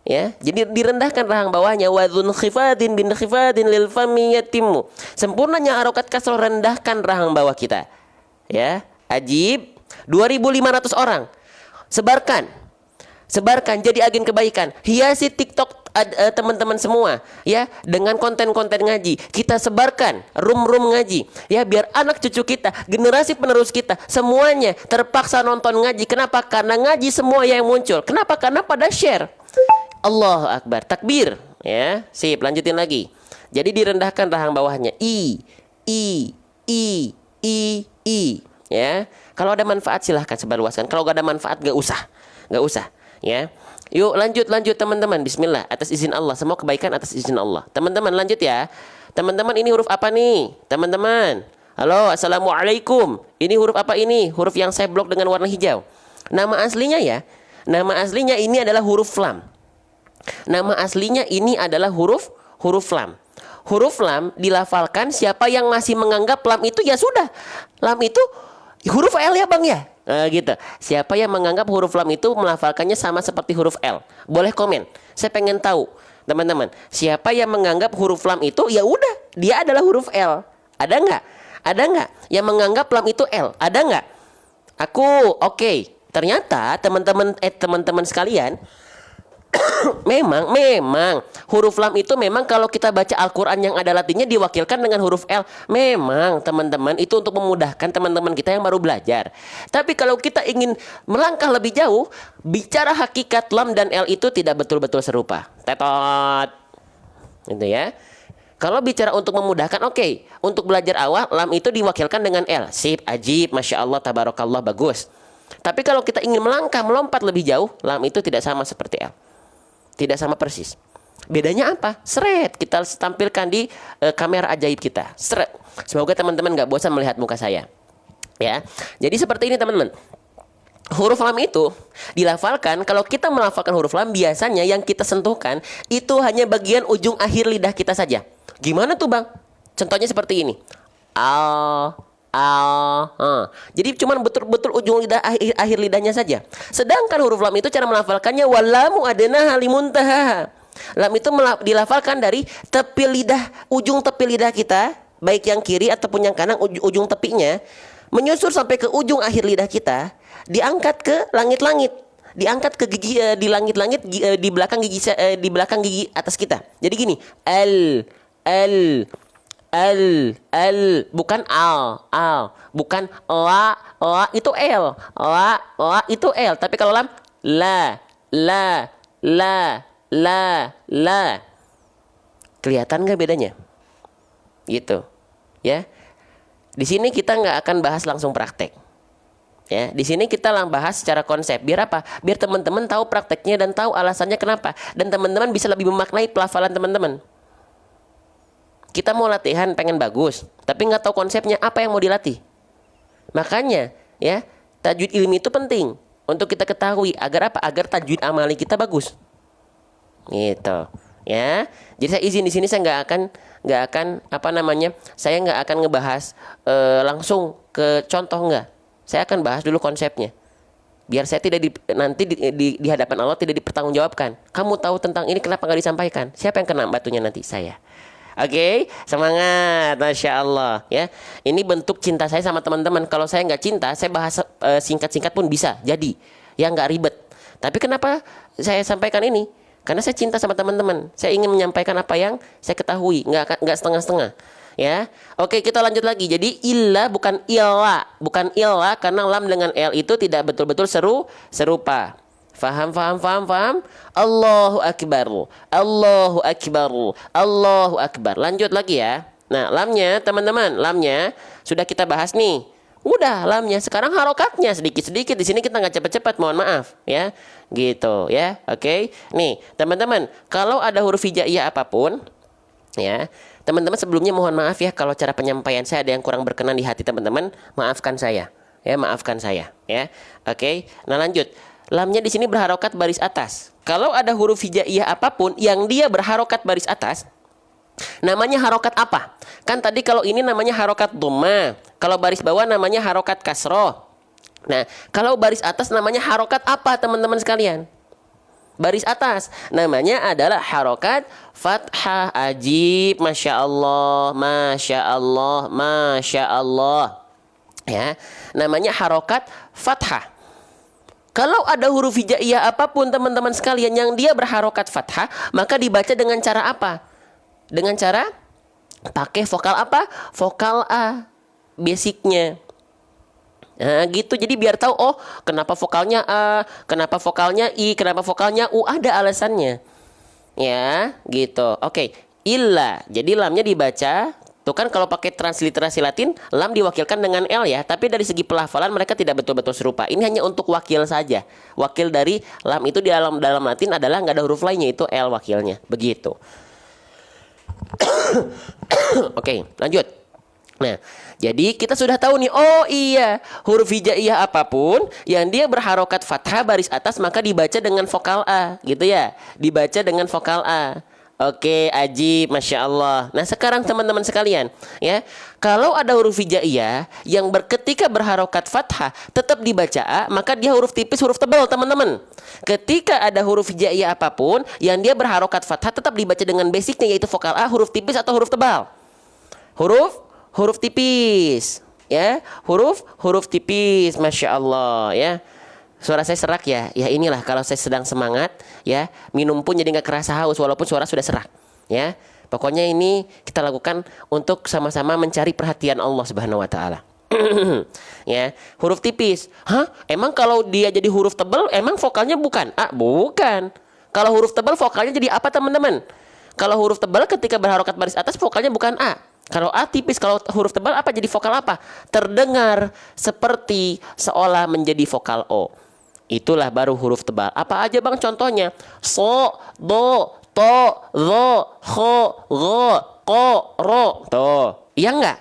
Ya, jadi direndahkan rahang bawahnya. Wadhun khifadin bin lil fami yatimu. Sempurnanya harokat kasroh, rendahkan rahang bawah kita. Ya, ajib. 2.500 orang. Sebarkan jadi agen kebaikan. Hiasi TikTok teman-teman semua ya, dengan konten-konten ngaji kita sebarkan, room-room ngaji ya, biar anak cucu kita, generasi penerus kita semuanya terpaksa nonton ngaji. Kenapa? Karena ngaji semua yang muncul. Kenapa? Karena pada share. Allahu Akbar, takbir ya. Sip, lanjutin lagi. Jadi direndahkan rahang bawahnya, i ya. Kalau ada manfaat silahkan sebarluaskan. Kalau gak ada manfaat gak usah ya. Yuk lanjut teman-teman. Bismillah, atas izin Allah, semua kebaikan atas izin Allah. Teman-teman lanjut ya. Teman-teman, ini huruf apa nih teman-teman? Halo, assalamualaikum. Ini huruf apa ini? Huruf yang saya blok dengan warna hijau. Nama aslinya ya, nama aslinya ini adalah huruf lam. Nama aslinya ini adalah huruf lam. Huruf lam dilafalkan, siapa yang masih menganggap lam itu ya sudah, lam itu huruf L ya bang ya, gitu. Siapa yang menganggap huruf lam itu melafalkannya sama seperti huruf L, boleh komen. Saya pengen tahu teman-teman, siapa yang menganggap huruf lam itu ya udah dia adalah huruf L. Ada nggak? Ada nggak yang menganggap lam itu L? Ada nggak? Aku oke. Ternyata teman-teman sekalian, memang huruf lam itu memang kalau kita baca Al-Quran yang ada latinnya diwakilkan dengan huruf L. Memang teman-teman itu untuk memudahkan teman-teman kita yang baru belajar. Tapi kalau kita ingin melangkah lebih jauh, bicara hakikat lam dan L itu tidak betul-betul serupa. Tetot gitu ya. Kalau bicara untuk memudahkan, oke. Untuk belajar awal, lam itu diwakilkan dengan L. Sip, ajib, masya Allah, tabarakallah, bagus. Tapi kalau kita ingin melompat lebih jauh, lam itu tidak sama seperti L. Tidak sama persis. Bedanya apa? Seret. Kita tampilkan di kamera ajaib kita. Seret. Semoga teman-teman gak bosan melihat muka saya. Ya. Jadi seperti ini teman-teman. Huruf lam itu dilafalkan. Kalau kita melafalkan huruf lam, biasanya yang kita sentuhkan itu hanya bagian ujung akhir lidah kita saja. Gimana tuh bang? Contohnya seperti ini. Jadi cuman betul-betul ujung lidah, akhir lidahnya saja. Sedangkan huruf lam itu cara melafalkannya walamu adana halimuntaha. Lam itu dilafalkan dari tepi lidah, ujung tepi lidah kita, baik yang kiri ataupun yang kanan, ujung tepinya menyusur sampai ke ujung akhir lidah kita, diangkat ke langit-langit, diangkat ke gigi, di langit-langit, di belakang gigi atas kita. Jadi gini, bukan bukan la itu L, la itu L. Tapi kalau lam, la. Kelihatan nggak bedanya? Gitu, ya. Di sini kita nggak akan bahas langsung praktek, ya. Di sini kita bahas secara konsep. Biar apa? Biar teman-teman tahu prakteknya dan tahu alasannya kenapa. Dan teman-teman bisa lebih memaknai pelafalan teman-teman. Kita mau latihan pengen bagus, tapi nggak tahu konsepnya apa yang mau dilatih. Makanya ya, tajwid ilmi itu penting untuk kita ketahui agar apa? Agar tajwid amali kita bagus. Gitu ya. Jadi saya izin di sini saya nggak akan saya nggak akan ngebahas langsung ke contoh, nggak. Saya akan bahas dulu konsepnya. Biar saya tidak nanti di hadapan Allah tidak dipertanggungjawabkan. Kamu tahu tentang ini, kenapa nggak disampaikan? Siapa yang kena batunya nanti? Saya. Oke, semangat, masya Allah ya. Ini bentuk cinta saya sama teman-teman. Kalau saya nggak cinta, saya bahas singkat-singkat pun bisa. Jadi, ya nggak ribet. Tapi kenapa saya sampaikan ini? Karena saya cinta sama teman-teman. Saya ingin menyampaikan apa yang saya ketahui, nggak setengah-setengah. Ya, oke, kita lanjut lagi. Jadi illa bukan illa karena lam dengan L itu tidak betul-betul serupa. Faham. Allahu akbar. Lanjut lagi ya. Nah, lamnya teman-teman, lamnya sudah kita bahas nih. Udah lamnya, sekarang harokatnya sedikit-sedikit. Di sini kita nggak cepat-cepat, mohon maaf ya. Gitu ya. Oke. Nih, teman-teman, kalau ada huruf hijaiyah apapun ya, teman-teman sebelumnya mohon maaf ya kalau cara penyampaian saya ada yang kurang berkenan di hati teman-teman, maafkan saya. Ya, maafkan saya ya. Oke. Nah, lanjut. Lamnya di sini berharokat baris atas. Kalau ada huruf hijaiyah apapun yang dia berharokat baris atas, namanya harokat apa? Kan tadi kalau ini namanya harokat dhamma. Kalau baris bawah namanya harokat kasroh. Nah, kalau baris atas namanya harokat apa teman-teman sekalian? Baris atas namanya adalah harokat fathah. Ajib, masya Allah. Ya, namanya harokat fathah. Kalau ada huruf hijaiyah apapun teman-teman sekalian yang dia berharokat fathah, maka dibaca dengan cara apa? Dengan cara pakai vokal apa? Vokal A, basicnya. Nah gitu, jadi biar tahu, oh kenapa vokalnya A, kenapa vokalnya I, kenapa vokalnya U, ada alasannya. Ya gitu. Oke, illa, jadi lamnya dibaca. Tuh kan kalau pakai transliterasi Latin, lam diwakilkan dengan L ya. Tapi dari segi pelafalan mereka tidak betul-betul serupa. Ini hanya untuk wakil saja. Wakil dari lam itu di dalam Latin adalah nggak ada huruf lainnya, itu L wakilnya. Begitu. Oke, lanjut. Nah, jadi kita sudah tahu nih, oh iya, huruf hijaiyah apapun yang dia berharokat fathah baris atas maka dibaca dengan vokal A, gitu ya. Dibaca dengan vokal A. Oke, ajib, masya Allah. Nah sekarang teman-teman sekalian, ya, kalau ada huruf hijaiyah yang ketika berharokat fathah tetap dibaca A, maka dia huruf tipis, huruf tebal, teman-teman. Ketika ada huruf hijaiyah apapun yang dia berharokat fathah tetap dibaca dengan basicnya, yaitu vokal A, huruf tipis atau huruf tebal. Huruf tipis, ya, huruf tipis, masya Allah, ya. Suara saya serak ya. Ya inilah kalau saya sedang semangat ya. Minum pun jadi nggak kerasa haus walaupun suara sudah serak. Ya. Pokoknya ini kita lakukan untuk sama-sama mencari perhatian Allah Subhanahu wa taala. Ya, huruf tipis. Hah? Emang kalau dia jadi huruf tebal emang vokalnya bukan A? Bukan. Kalau huruf tebal vokalnya jadi apa, teman-teman? Kalau huruf tebal ketika berharokat baris atas vokalnya bukan A. Kalau A tipis, kalau huruf tebal apa jadi vokal apa? Terdengar seperti seolah menjadi vokal O. Itulah baru huruf tebal. Apa aja bang contohnya? So, do, to, zo, ho, go, ko, ro. Tuh. Iya enggak?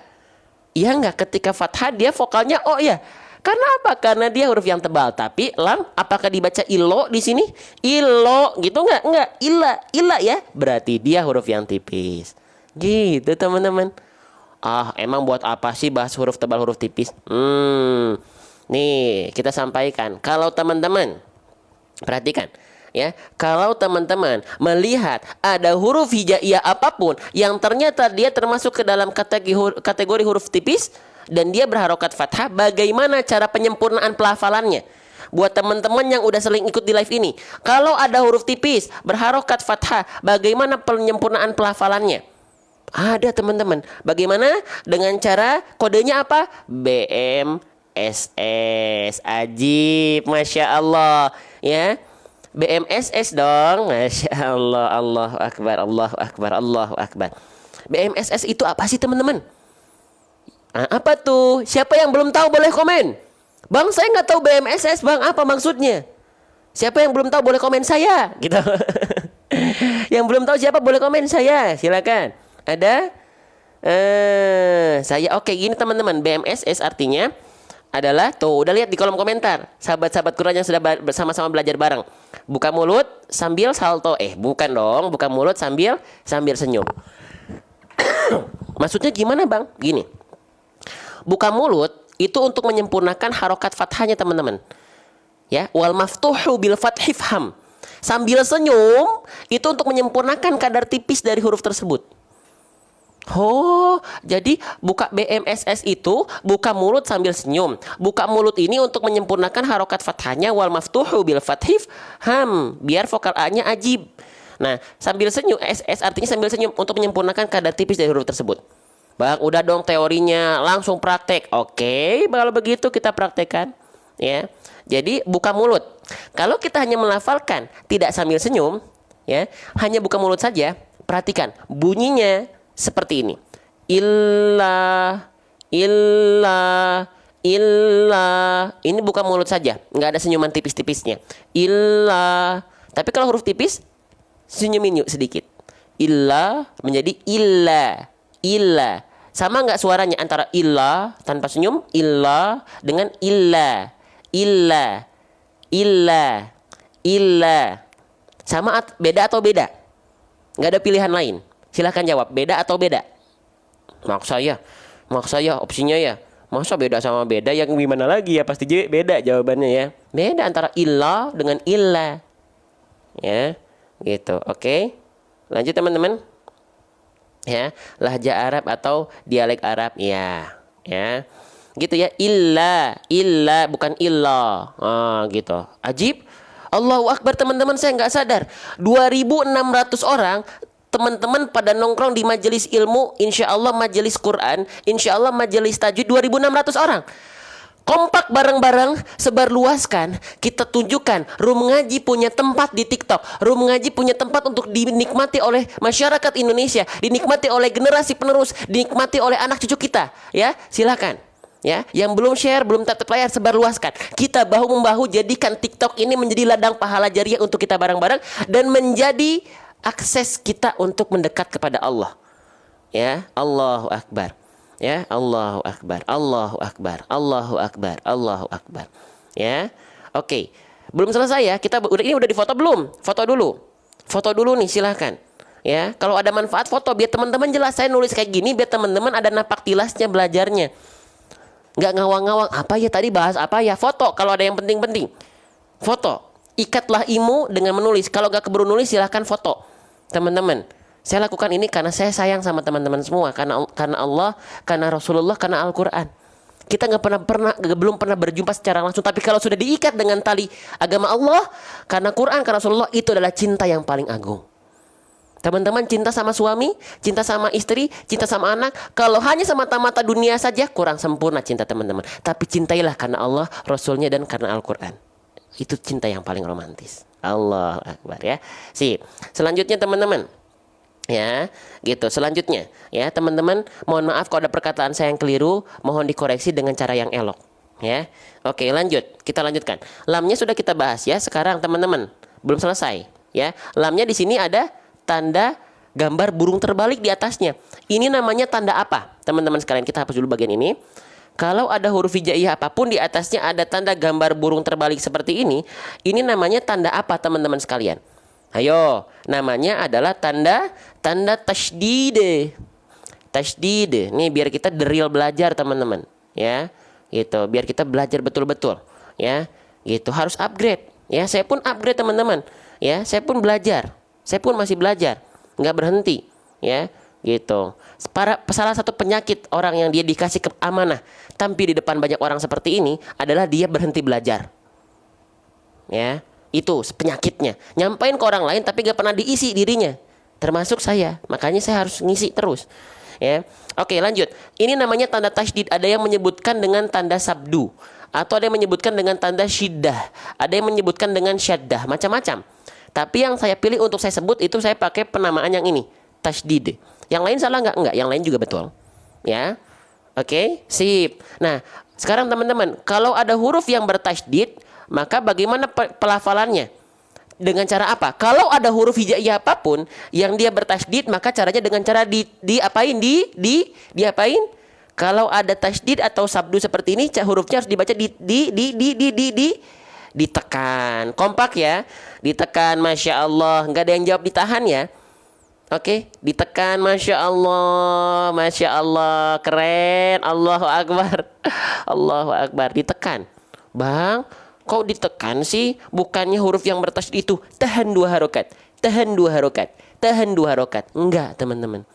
Iya enggak? Ketika fathah dia vokalnya O ya. Karena apa? Karena dia huruf yang tebal. Tapi lam apakah dibaca ilo di sini? Ilo gitu enggak? Enggak. Ila ya. Berarti dia huruf yang tipis. Gitu teman-teman. Ah, emang buat apa sih bahas huruf tebal huruf tipis? Nih, kita sampaikan. Kalau teman-teman perhatikan ya, kalau teman-teman melihat ada huruf hijaiyah apapun yang ternyata dia termasuk ke dalam kategori huruf tipis dan dia berharokat fathah, bagaimana cara penyempurnaan pelafalannya? Buat teman-teman yang udah sering ikut di live ini, kalau ada huruf tipis berharokat fathah, bagaimana penyempurnaan pelafalannya? Ada teman-teman. Bagaimana? Dengan cara kodenya apa? BMSS. Ajib, masya Allah, ya. BMSS dong, masya Allah. Allahu akbar, Allahu akbar, Allahu akbar. BMSS itu apa sih teman-teman? Nah, apa tuh? Siapa yang belum tahu boleh komen. Bang, saya nggak tahu BMSS bang, apa maksudnya? Siapa yang belum tahu boleh komen saya, gitu. Yang belum tahu siapa boleh komen saya, silakan. Ada? Saya oke, gini teman-teman, BMSS artinya adalah, tuh udah lihat di kolom komentar, sahabat-sahabat Quran yang sudah bersama-sama belajar bareng. Buka mulut sambil salto. Bukan dong, buka mulut sambil senyum. Maksudnya gimana bang? Gini, buka mulut itu untuk menyempurnakan harokat fathahnya teman-teman. Ya, wal maftuhu bil fathi fham. Sambil senyum itu untuk menyempurnakan kadar tipis dari huruf tersebut. Oh, jadi buka BMSS itu buka mulut sambil senyum. Buka mulut ini untuk menyempurnakan harokat fathahnya wal maftuhu bil fathif ham, biar vokal A-nya ajib. Nah, sambil senyum, SS artinya sambil senyum untuk menyempurnakan kadar tipis dari huruf tersebut. Bang, udah dong teorinya, langsung praktek. Oke, kalau begitu kita praktekkan, ya. Jadi buka mulut. Kalau kita hanya melafalkan tidak sambil senyum, ya, hanya buka mulut saja, perhatikan bunyinya seperti ini. Illah. Ini buka mulut saja, nggak ada senyuman tipis-tipisnya. Illah. Tapi kalau huruf tipis, senyumin yuk sedikit. Illah menjadi illa. Sama nggak suaranya antara illah tanpa senyum, illah dengan illa. Sama beda atau beda? Nggak ada pilihan lain. Silahkan jawab, beda atau beda? Maksud saya opsinya ya. Masa beda sama beda, yang gimana lagi ya? Pasti beda jawabannya ya. Beda antara illah dengan illa. Ya, gitu. Oke. Lanjut teman-teman. Ya, lahja Arab atau dialek Arab ya. Ya. Gitu ya. Illa bukan illa. Gitu. Ajib. Allahu Akbar teman-teman, saya nggak sadar 2.600 orang teman-teman pada nongkrong di majelis ilmu, insya Allah majelis Quran, insya Allah majelis tajwid 2.600 orang. Kompak bareng-bareng, sebarluaskan, kita tunjukkan Room Ngaji punya tempat di TikTok. Room Ngaji punya tempat untuk dinikmati oleh masyarakat Indonesia, dinikmati oleh generasi penerus, dinikmati oleh anak cucu kita. Ya, silakan. Ya, yang belum share, belum tatap layar, sebarluaskan. Kita bahu-membahu jadikan TikTok ini menjadi ladang pahala jariah untuk kita bareng-bareng dan menjadi akses kita untuk mendekat kepada Allah. Ya, Allahu Akbar. Ya, Allahu Akbar, Allahu Akbar, Allahu Akbar, Allahu Akbar. Ya, oke. Belum selesai ya. Kita ini udah difoto belum? Foto dulu. Foto dulu nih, silahkan. Ya, kalau ada manfaat foto biar teman-teman jelas. Saya nulis kayak gini biar teman-teman ada napak tilasnya belajarnya. Nggak ngawang-ngawang. Apa ya tadi bahas apa ya? Foto. Kalau ada yang penting-penting. Foto. Ikatlah ilmu dengan menulis. Kalau nggak keburu nulis silahkan foto. Teman-teman. Saya lakukan ini karena saya sayang sama teman-teman semua, karena Allah, karena Rasulullah, karena Al-Quran. Kita belum pernah berjumpa secara langsung, tapi kalau sudah diikat dengan tali agama Allah, karena Quran, karena Rasulullah, itu adalah cinta yang paling agung. Teman-teman, cinta sama suami, cinta sama istri, cinta sama anak, kalau hanya semata-mata dunia saja kurang sempurna cinta teman-teman. Tapi cintailah karena Allah, Rasulnya, dan karena Al-Quran. Itu cinta yang paling romantis. Allahu Akbar ya. Selanjutnya teman-teman. Ya, gitu. Selanjutnya, ya teman-teman, mohon maaf kalau ada perkataan saya yang keliru, mohon dikoreksi dengan cara yang elok. Ya, oke, lanjut. Kita lanjutkan. Lamnya sudah kita bahas ya. Sekarang teman-teman, belum selesai. Ya, lamnya di sini ada tanda gambar burung terbalik di atasnya. Ini namanya tanda apa? Teman-teman sekalian, kita hapus dulu bagian ini. Kalau ada huruf hijaiyah apapun di atasnya ada tanda gambar burung terbalik seperti ini namanya tanda apa teman-teman sekalian? Ayo, namanya adalah tanda tasydid. Tasydid. Nih biar kita the real belajar teman-teman, ya. Gitu, biar kita belajar betul-betul, ya. Gitu, harus upgrade. Ya, saya pun upgrade teman-teman. Ya, saya pun belajar. Saya pun masih belajar, nggak berhenti, ya. Gitu. Salah satu penyakit orang yang dia dikasih amanah tampil di depan banyak orang seperti ini adalah dia berhenti belajar. Ya. Itu penyakitnya. Nyampain ke orang lain tapi gak pernah diisi dirinya. Termasuk saya. Makanya saya harus ngisi terus. Ya. Oke, lanjut. Ini namanya tanda tasydid. Ada yang menyebutkan dengan tanda sabdu. Atau ada yang menyebutkan dengan tanda syiddah. Ada yang menyebutkan dengan syaddah. Macam-macam. Tapi yang saya pilih untuk saya sebut itu saya pakai penamaan yang ini. Tasydid. Yang lain salah nggak? Enggak. Yang lain juga betul. Ya. Oke, sip. Nah, sekarang teman-teman. Kalau ada huruf yang bertasydid, maka bagaimana pelafalannya? Dengan cara apa? Kalau ada huruf hijaiyah apapun yang dia bertasydid, maka caranya dengan cara diapain? Diapain? Kalau ada tasydid atau sabdu seperti ini, hurufnya harus dibaca ditekan. Kompak ya. Ditekan, Masya Allah. Nggak ada yang jawab ditahan ya. Oke, ditekan, Masya Allah, keren, Allahu Akbar, Allahu Akbar, ditekan. Bang, kok ditekan sih? Bukannya huruf yang bertasydid itu tahan 2 harokat, tahan 2 harokat, tahan 2 harokat. Enggak, teman-teman.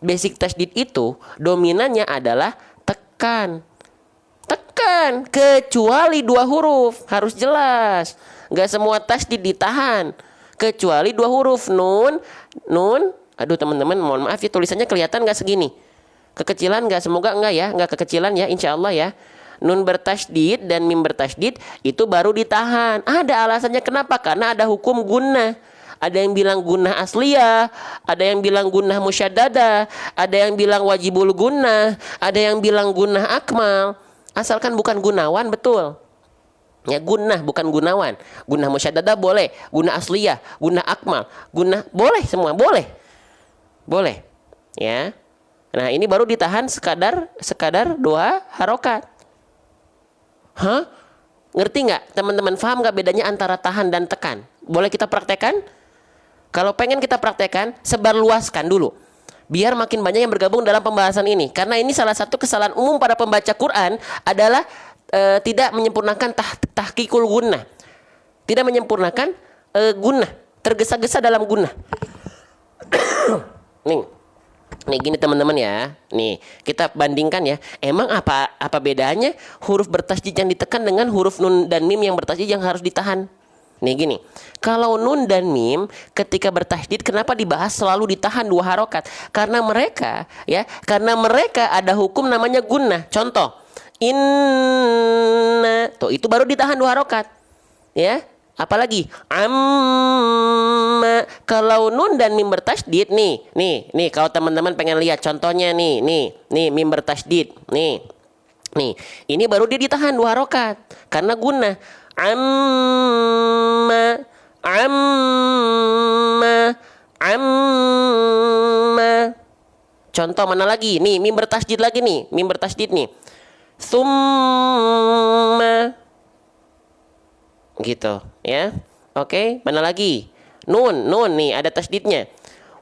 Basic tasydid itu dominannya adalah tekan. Tekan, kecuali 2 huruf, harus jelas. Enggak semua tasydid ditahan. Kecuali 2 huruf, nun. Aduh teman-teman, mohon maaf ya, tulisannya kelihatan nggak segini? Kekecilan nggak? Semoga enggak ya, nggak kekecilan ya, insya Allah ya. Nun bertasydid dan mim bertasydid itu baru ditahan. Ada alasannya kenapa? Karena ada hukum gunnah. Ada yang bilang gunnah asliyah, ada yang bilang gunnah musyaddada, ada yang bilang wajibul gunnah, ada yang bilang gunnah akmal. Asalkan bukan gunawan, betul. Ya, gunnah bukan gunawan. Gunnah musyaddada boleh, gunnah asliyah, gunnah akmal, gunnah boleh, semua boleh. Boleh. Ya. Nah, ini baru ditahan sekadar 2 harokat. Hah? Ngerti nggak? Teman-teman paham nggak bedanya antara tahan dan tekan? Boleh kita praktekkan? Kalau pengen kita praktekkan, sebarluaskan dulu. Biar makin banyak yang bergabung dalam pembahasan ini. Karena ini salah satu kesalahan umum pada pembaca Quran adalah tidak menyempurnakan tahqiqul gunnah. Tidak menyempurnakan gunnah, tergesa-gesa dalam gunnah. Nih. Nih gini teman-teman ya. Nih, kita bandingkan ya. Emang apa bedanya huruf bertasydid yang ditekan dengan huruf nun dan mim yang bertasydid yang harus ditahan? Nih gini. Kalau nun dan mim ketika bertasydid kenapa dibahas selalu ditahan 2 harokat? Karena mereka ada hukum namanya gunnah. Contoh, inna. Tuh itu baru ditahan 2 harokat. Ya. Apalagi amma. Kalau nun dan mim bertasydid nih kalau teman-teman pengen lihat contohnya nih mim bertasydid nih ini baru dia ditahan 2 harokat karena gunnah. Amma amma amma. Contoh mana lagi nih mim bertasydid lagi nih summa gitu ya. Oke, mana lagi? Nun nih ada tasydidnya.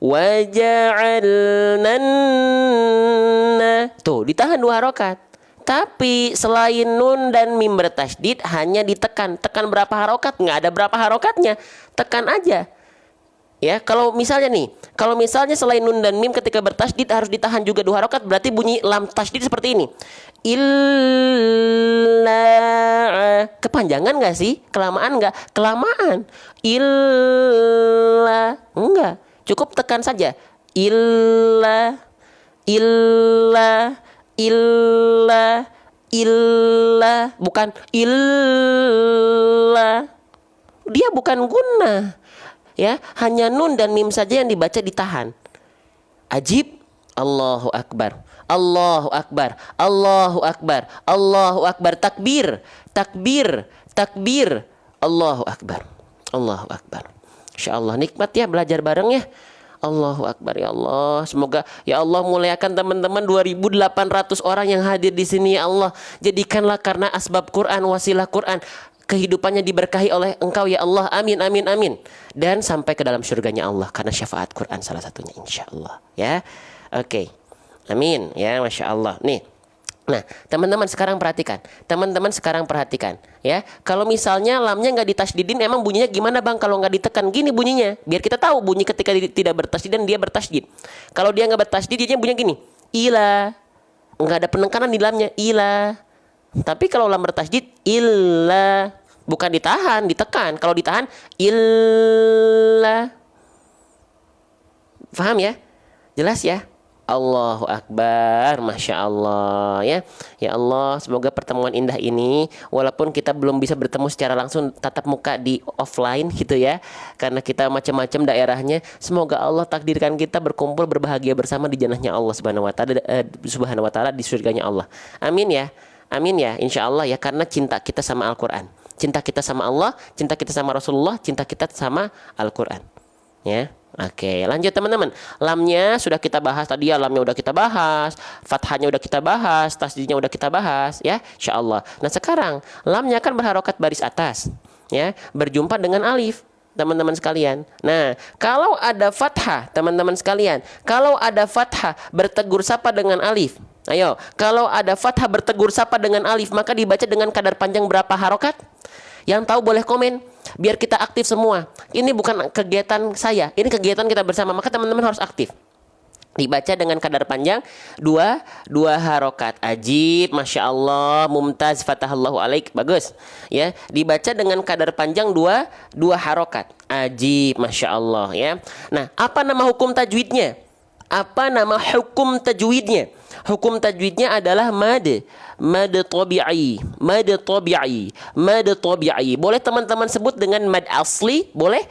Waja'alnanna. Tuh, ditahan 2 harokat. Tapi selain nun dan mim bertasydid hanya ditekan. Tekan berapa harokat? Nggak ada berapa harokatnya. Tekan aja. Ya, kalau misalnya selain nun dan mim ketika bertasydid harus ditahan juga 2 harokat, berarti bunyi lam tasydid seperti ini. Illa. Kepanjangan nggak sih? Kelamaan nggak? Kelamaan. Illa. Enggak. Cukup tekan saja. Illa. Bukan illa. Dia bukan gunnah. Ya, hanya nun dan mim saja yang dibaca ditahan. Ajib. Allahu akbar. Allahu akbar. Allahu akbar. Allahu akbar. Takbir. Allahu akbar. Allahu akbar. Insyaallah nikmat ya belajar bareng ya. Allahu akbar ya Allah. Semoga ya Allah muliakan teman-teman 2.800 orang yang hadir di sini ya Allah. Jadikanlah karena asbab Quran, wasilah Quran, kehidupannya diberkahi oleh Engkau ya Allah. Amin amin amin. Dan sampai ke dalam surganya Allah karena syafaat Quran salah satunya insyaallah ya. Oke. Amin ya, masya Allah. Nih, nah teman-teman sekarang perhatikan, ya. Kalau misalnya lamnya nggak ditasydidin, emang bunyinya gimana bang? Kalau nggak ditekan gini bunyinya, biar kita tahu bunyi ketika tidak bertasydid dan dia bertasydid. Kalau dia nggak bertasydid, jadinya bunyinya gini, ila, nggak ada penekanan di lamnya, ila. Tapi kalau lam bertasydid, illa, bukan ditahan, ditekan. Kalau ditahan, illa. Paham ya? Jelas ya? Allahu Akbar, Masya Allah ya. Ya Allah, semoga pertemuan indah ini, walaupun kita belum bisa bertemu secara langsung tatap muka di offline gitu ya, karena kita macam-macam daerahnya, semoga Allah takdirkan kita berkumpul berbahagia bersama di jannahnya Allah Subhanahu wa taala di surganya Allah. Amin ya. Amin ya, insya Allah ya, karena cinta kita sama Al-Quran, cinta kita sama Allah, cinta kita sama Rasulullah, cinta kita sama Al-Quran ya. Oke, lanjut teman-teman. Lamnya sudah kita bahas tadi ya, lamnya udah kita bahas, fathahnya udah kita bahas, tasdidnya udah kita bahas ya, insyaallah. Nah, sekarang lamnya kan berharokat baris atas ya, berjumpa dengan alif teman-teman sekalian. Nah, kalau ada fathah teman-teman sekalian, kalau ada fathah bertegur sapa dengan alif. Ayo, kalau ada fathah bertegur sapa dengan alif, maka dibaca dengan kadar panjang berapa harokat? Yang tahu boleh komen, biar kita aktif semua. Ini bukan kegiatan saya, ini kegiatan kita bersama, maka teman-teman harus aktif. Dibaca dengan kadar panjang dua harokat. Ajib, masya Allah, mumtaz, fatahallahu alaik, bagus. Ya, dibaca dengan kadar panjang dua harokat. Ajib, masya Allah ya. Nah, apa nama hukum tajwidnya? Apa nama hukum tajwidnya? Hukum tajwidnya adalah mad tabi'i. Boleh teman-teman sebut dengan mad asli? Boleh?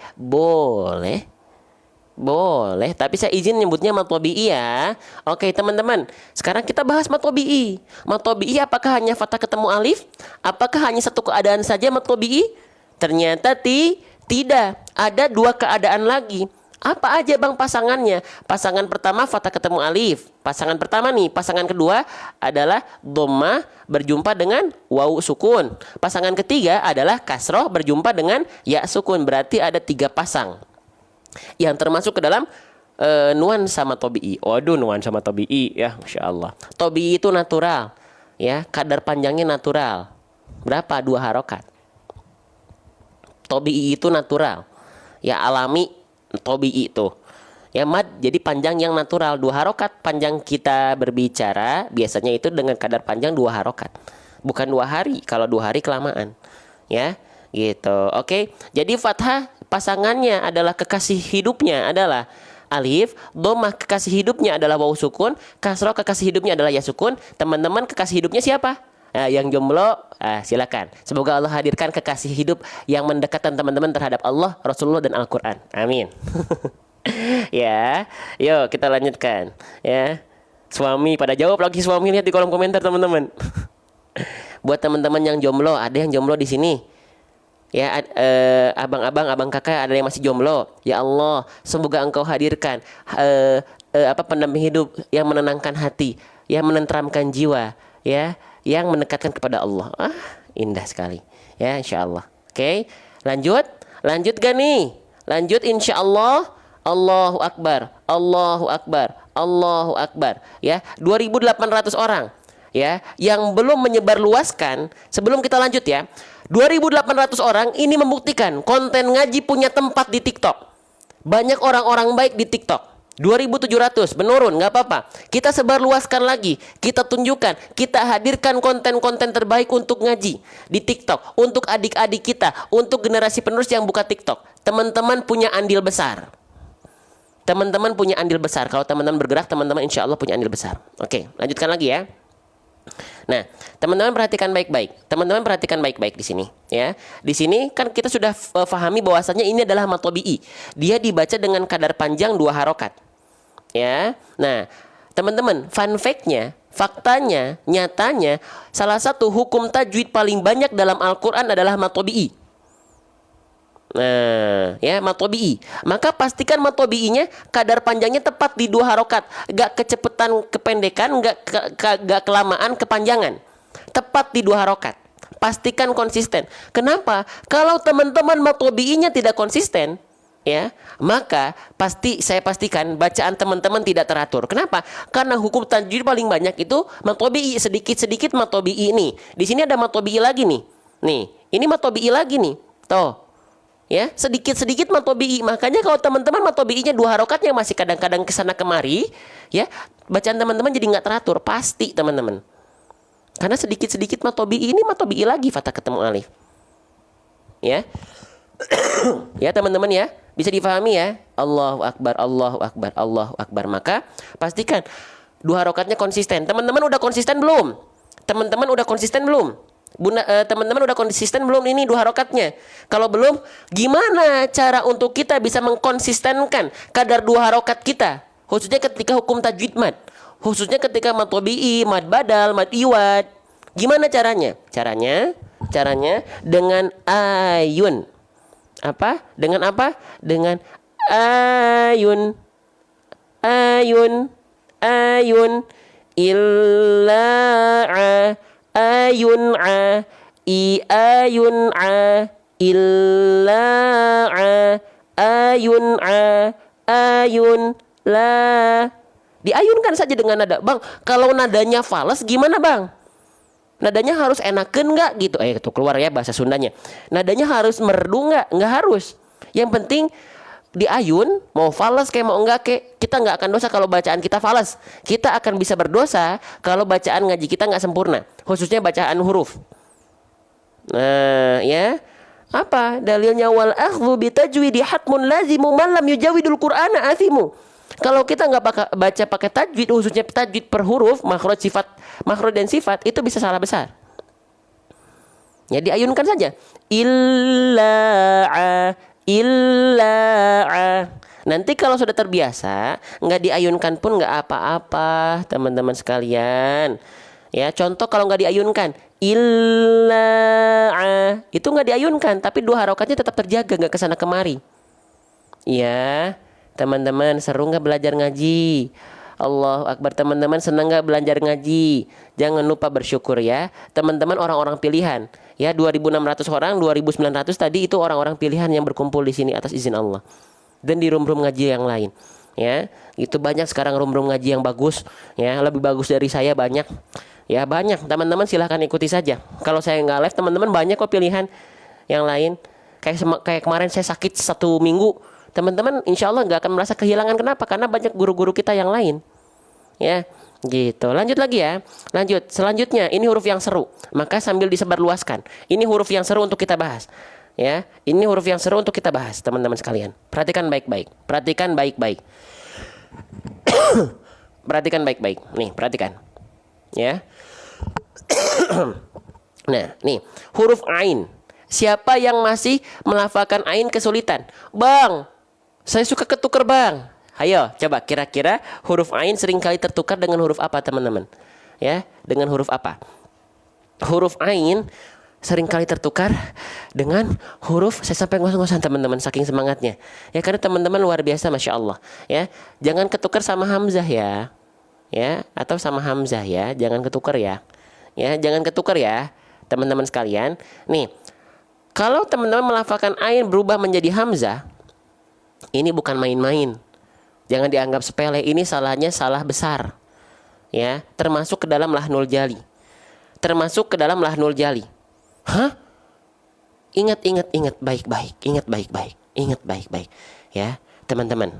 Boleh, tapi saya izin nyebutnya mad tabi'i ya. Oke, teman-teman. Sekarang kita bahas mad tabi'i. Mad tabi'i apakah hanya fathah ketemu alif? Apakah hanya satu keadaan saja mad tabi'i? Ternyata tidak. Ada 2 keadaan lagi. Apa aja bang pasangannya? Pasangan pertama fathah ketemu alif. Pasangan pertama nih. Pasangan kedua adalah dhammah berjumpa dengan waw sukun. Pasangan ketiga adalah kasroh berjumpa dengan ya sukun. Berarti ada 3 pasang yang termasuk ke dalam nuan sama tabi'i. Waduh, nuan sama tabi'i ya, masya Allah. Tabi'i itu natural ya, kadar panjangnya natural. Berapa? 2 harokat. Tabi'i itu natural ya, alami. Tabi'i itu Ya, mad jadi panjang yang natural 2 harokat. Panjang kita berbicara biasanya itu dengan kadar panjang 2 harokat, bukan 2 hari. Kalau 2 hari kelamaan, ya gitu. Oke, jadi fathah pasangannya adalah kekasih hidupnya adalah alif, domah kekasih hidupnya adalah waw sukun, kasroh kekasih hidupnya adalah ya sukun. Teman-teman, kekasih hidupnya siapa? Yang jomblo, silakan. Semoga Allah hadirkan kekasih hidup yang mendekatkan teman-teman terhadap Allah, Rasulullah, dan Al-Quran. Amin. Ya, yuk kita lanjutkan. Ya, suami pada jawab lagi, suami, lihat di kolom komentar teman-teman. Buat teman-teman yang jomblo, ada yang jomblo di sini. Ya, abang-abang, abang kakak, ada yang masih jomblo. Ya Allah, semoga Engkau hadirkan pendamping hidup yang menenangkan hati, yang menenteramkan jiwa, ya, yang mendekatkan kepada Allah. Indah sekali. Ya, insya Allah. Oke, lanjut gak nih? Lanjut insya Allah. Allahu Akbar, Allahu Akbar, Allahu Akbar. Ya, 2.800 orang. Ya, yang belum menyebarluaskan. Sebelum kita lanjut ya, 2.800 orang ini membuktikan konten ngaji punya tempat di TikTok. Banyak orang-orang baik di TikTok. 2.700 menurun, nggak apa-apa. Kita sebarluaskan lagi, kita tunjukkan, kita hadirkan konten-konten terbaik untuk ngaji di TikTok, untuk adik-adik kita, untuk generasi penerus yang buka TikTok. Teman-teman punya andil besar. Teman-teman punya andil besar. Kalau teman-teman bergerak, teman-teman insya Allah punya andil besar. Oke, lanjutkan lagi ya. Nah, teman-teman perhatikan baik-baik. Teman-teman perhatikan baik-baik di sini, ya. Di sini kan kita sudah fahami bahwasanya ini adalah mad tabi'i. Dia dibaca dengan kadar panjang 2 harokat. Ya. Nah, teman-teman, fun fact-nya, faktanya, nyatanya salah satu hukum tajwid paling banyak dalam Al-Qur'an adalah mad tabi'i. Nah, ya, mad tabi'i. Maka pastikan mad tabi'inya kadar panjangnya tepat di 2 harokat, gak kecepetan kependekan, gak kelamaan kepanjangan. Tepat di 2 harokat. Pastikan konsisten. Kenapa? Kalau teman-teman mad tabi'inya tidak konsisten, ya, maka saya pastikan bacaan teman-teman tidak teratur. Kenapa? Karena hukum tajwid paling banyak itu mad tabi'i, sedikit-sedikit mad tabi'i ini. Di sini ada mad tabi'i lagi nih. Nih, ini mad tabi'i lagi nih. Tuh. Ya, sedikit-sedikit mad tabi'i. Makanya kalau teman-teman mad tabi'inya 2 harokatnya masih kadang-kadang kesana kemari, ya, bacaan teman-teman jadi nggak teratur, pasti teman-teman. Karena sedikit-sedikit mad tabi'i ini mad tabi'i lagi fathah ketemu alif. Ya. Ya teman-teman ya, bisa difahami ya. Allahu Akbar, Allahu Akbar, Allahu Akbar. Maka pastikan 2 harokatnya konsisten. Teman-teman udah konsisten belum? Teman-teman udah konsisten belum? Teman-teman udah konsisten belum ini 2 harokatnya? Kalau belum, gimana cara untuk kita bisa mengkonsistenkan kadar 2 harokat kita? Khususnya ketika hukum tajwid mad, khususnya ketika mad tabi'i, mad badal, mad iwad. Gimana caranya? Caranya dengan ayun. Apa? Dengan apa? Dengan ayun. Ayun. Ayun. Illa'a. Ayun a. I ayun a. Illa'a. Ayun a. Ayun la. Diayunkan saja dengan nada. Bang, kalau nadanya fales gimana bang? Nadanya harus enaken nggak gitu? Itu keluar ya bahasa Sundanya. Nadanya harus merdu nggak? Nggak harus. Yang penting diayun, mau fales kayak mau enggak kayak, kita nggak akan dosa kalau bacaan kita fales. Kita akan bisa berdosa kalau bacaan ngaji kita nggak sempurna, khususnya bacaan huruf. Nah, ya. Apa dalilnya? Wal akhdhu bi tajwidi hatmun lazimu man lam yujawidul qur'ana athimu. Kalau kita nggak baca pakai tajwid, khususnya tajwid per huruf, makhraj dan sifat, itu bisa salah besar. Ya, diayunkan saja. Illa'a. Nanti kalau sudah terbiasa, nggak diayunkan pun nggak apa-apa, teman-teman sekalian. Ya, contoh kalau nggak diayunkan, illa'a, itu nggak diayunkan, tapi 2 harokatnya tetap terjaga, nggak kesana kemari. Ya, teman-teman, seru nggak belajar ngaji? Allahu Akbar. Teman-teman senang nggak belajar ngaji? Jangan lupa bersyukur ya. Teman-teman orang-orang pilihan. Ya, 2.600 orang, 2.900 tadi itu orang-orang pilihan yang berkumpul di sini atas izin Allah. Dan di room-room ngaji yang lain. Ya, itu banyak sekarang room-room ngaji yang bagus. Ya, lebih bagus dari saya banyak. Ya, banyak. Teman-teman silahkan ikuti saja. Kalau saya nggak live, teman-teman banyak kok pilihan yang lain. Kayak kemarin saya sakit 1 minggu, teman-teman insya Allah nggak akan merasa kehilangan. Kenapa? Karena banyak guru-guru kita yang lain. Ya, gitu. Lanjut lagi ya. Lanjut. Selanjutnya, ini huruf yang seru. Maka sambil disebarluaskan. Ini huruf yang seru untuk kita bahas. Ya, ini huruf yang seru untuk kita bahas, teman-teman sekalian. Perhatikan baik-baik. Perhatikan baik-baik. Perhatikan baik-baik. Nih, perhatikan. Ya. Nah, nih, huruf ain. Siapa yang masih melafalkan ain kesulitan? Bang, saya suka ketukar, Bang. Ayo, coba kira-kira huruf ain seringkali tertukar dengan huruf apa, teman-teman? Ya, dengan huruf apa? Huruf ain seringkali tertukar dengan huruf, saya sampai ngos-ngosan teman-teman saking semangatnya. Ya, karena teman-teman luar biasa, Masya Allah. Ya, jangan ketukar sama hamzah ya. Ya, atau sama hamzah ya, jangan ketukar ya. Ya, jangan ketukar ya, teman-teman sekalian. Nih, kalau teman-teman melafalkan ain berubah menjadi hamzah, ini bukan main-main. Jangan dianggap sepele, ini salahnya salah besar. Ya, termasuk ke dalam lahnul jali. Termasuk ke dalam lahnul jali. Hah? Ingat baik-baik. Ingat baik-baik. Ya, teman-teman.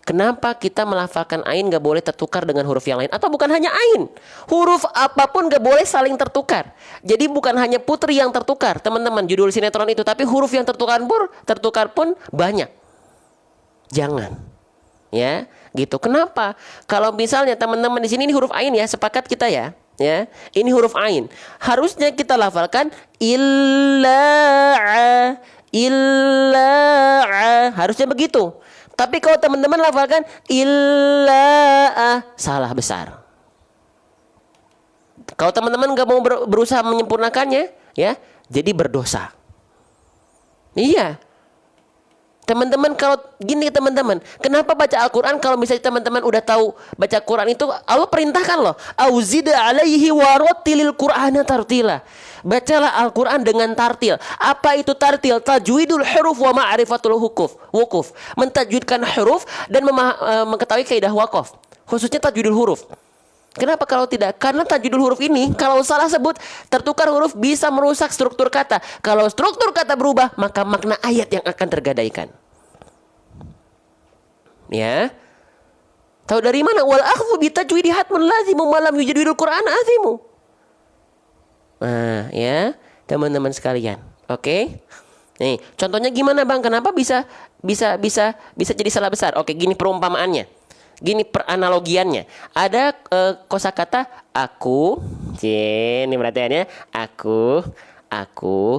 Kenapa kita melafalkan ain gak boleh tertukar dengan huruf yang lain? Atau bukan hanya ain, huruf apapun gak boleh saling tertukar. Jadi bukan hanya putri yang tertukar, teman-teman, judul sinetron itu, tapi huruf yang tertukar pun banyak. Jangan. Ya, gitu. Kenapa? Kalau misalnya teman-teman di sini ini huruf ain ya, sepakat kita ya. Ya, ini huruf ain. Harusnya kita lafalkan illa, harusnya begitu. Tapi kalau teman-teman lafalkan illa, salah besar. Kalau teman-teman nggak mau berusaha menyempurnakannya, ya, jadi berdosa. Iya. Teman-teman, kalau gini teman-teman, kenapa baca Al-Quran kalau misalnya teman-teman udah tahu baca Quran itu Allah perintahkan loh, auzid alaihi warattilil Qur'ana tartila. Bacalah Al-Quran dengan tartil. Apa itu tartil? Tajwidul huruf wa ma'rifatul wukuf. Mentajwidkan huruf dan mengetahui kaidah wakaf. Khususnya tajwidul huruf. Kenapa kalau tidak? Karena tajwidul huruf ini kalau salah sebut, tertukar huruf bisa merusak struktur kata. Kalau struktur kata berubah, maka makna ayat yang akan tergadaikan. Ya. Tahu dari mana? Wal akhfu bi tajwidi hatmun lazimu ma lam yujadwidul Qur'an azimu. Nah, ya, teman-teman sekalian. Oke. Nih, contohnya gimana, Bang? Kenapa bisa jadi salah besar? Oke, gini perumpamaannya. Gini peranalogiannya. Ada kosakata aku, ini perhatiannya, aku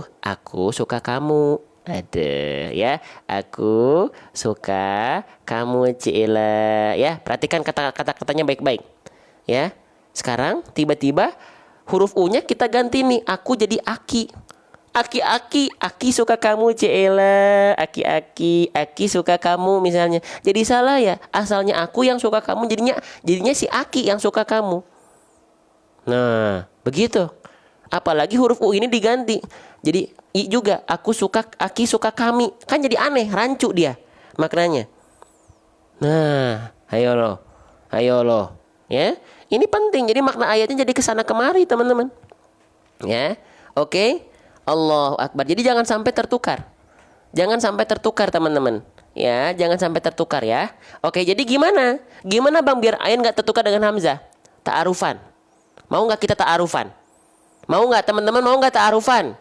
suka kamu. Ada ya, aku suka kamu, Cila. Ya, perhatikan kata-katanya baik-baik. Ya. Sekarang tiba-tiba huruf U-nya kita ganti nih, aku jadi aki. Aki suka kamu, Cela. Aki suka kamu misalnya. Jadi salah ya. Asalnya aku yang suka kamu, jadinya si Aki yang suka kamu. Nah, begitu. Apalagi huruf U ini diganti. Jadi I juga, Aki suka kami. Kan jadi aneh, rancu dia maknanya. Nah, ayo loh. Ya. Ini penting. Jadi makna ayatnya jadi kesana kemari, teman-teman. Ya. Oke. Allahu Akbar. Jadi jangan sampai tertukar. Jangan sampai tertukar, teman-teman. Ya, jangan sampai tertukar ya. Oke, jadi gimana? Gimana Bang biar ain gak tertukar dengan hamzah? Ta'arufan. Mau gak kita ta'arufan? Mau gak teman-teman? Mau gak ta'arufan?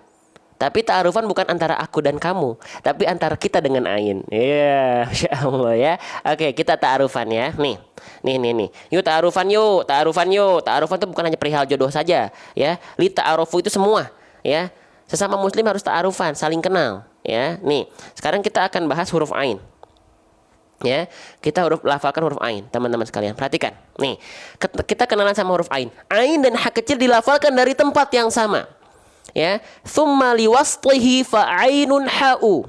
Tapi ta'arufan bukan antara aku dan kamu, tapi antara kita dengan ain. Iya, Masya Allah ya. Oke, kita ta'arufan ya. Nih. Yuk ta'arufan yuk. Ta'arufan itu bukan hanya perihal jodoh saja ya. Li ta'arufu itu semua ya. Sesama muslim harus ta'arufan, saling kenal ya. Nih, sekarang kita akan bahas huruf ain. Ya, kita lafalkan huruf ain, teman-teman sekalian. Perhatikan. Nih, kita kenalan sama huruf ain. Ain dan ha kecil dilafalkan dari tempat yang sama. Ya, tsumma liwaslihi fa ainun ha'u.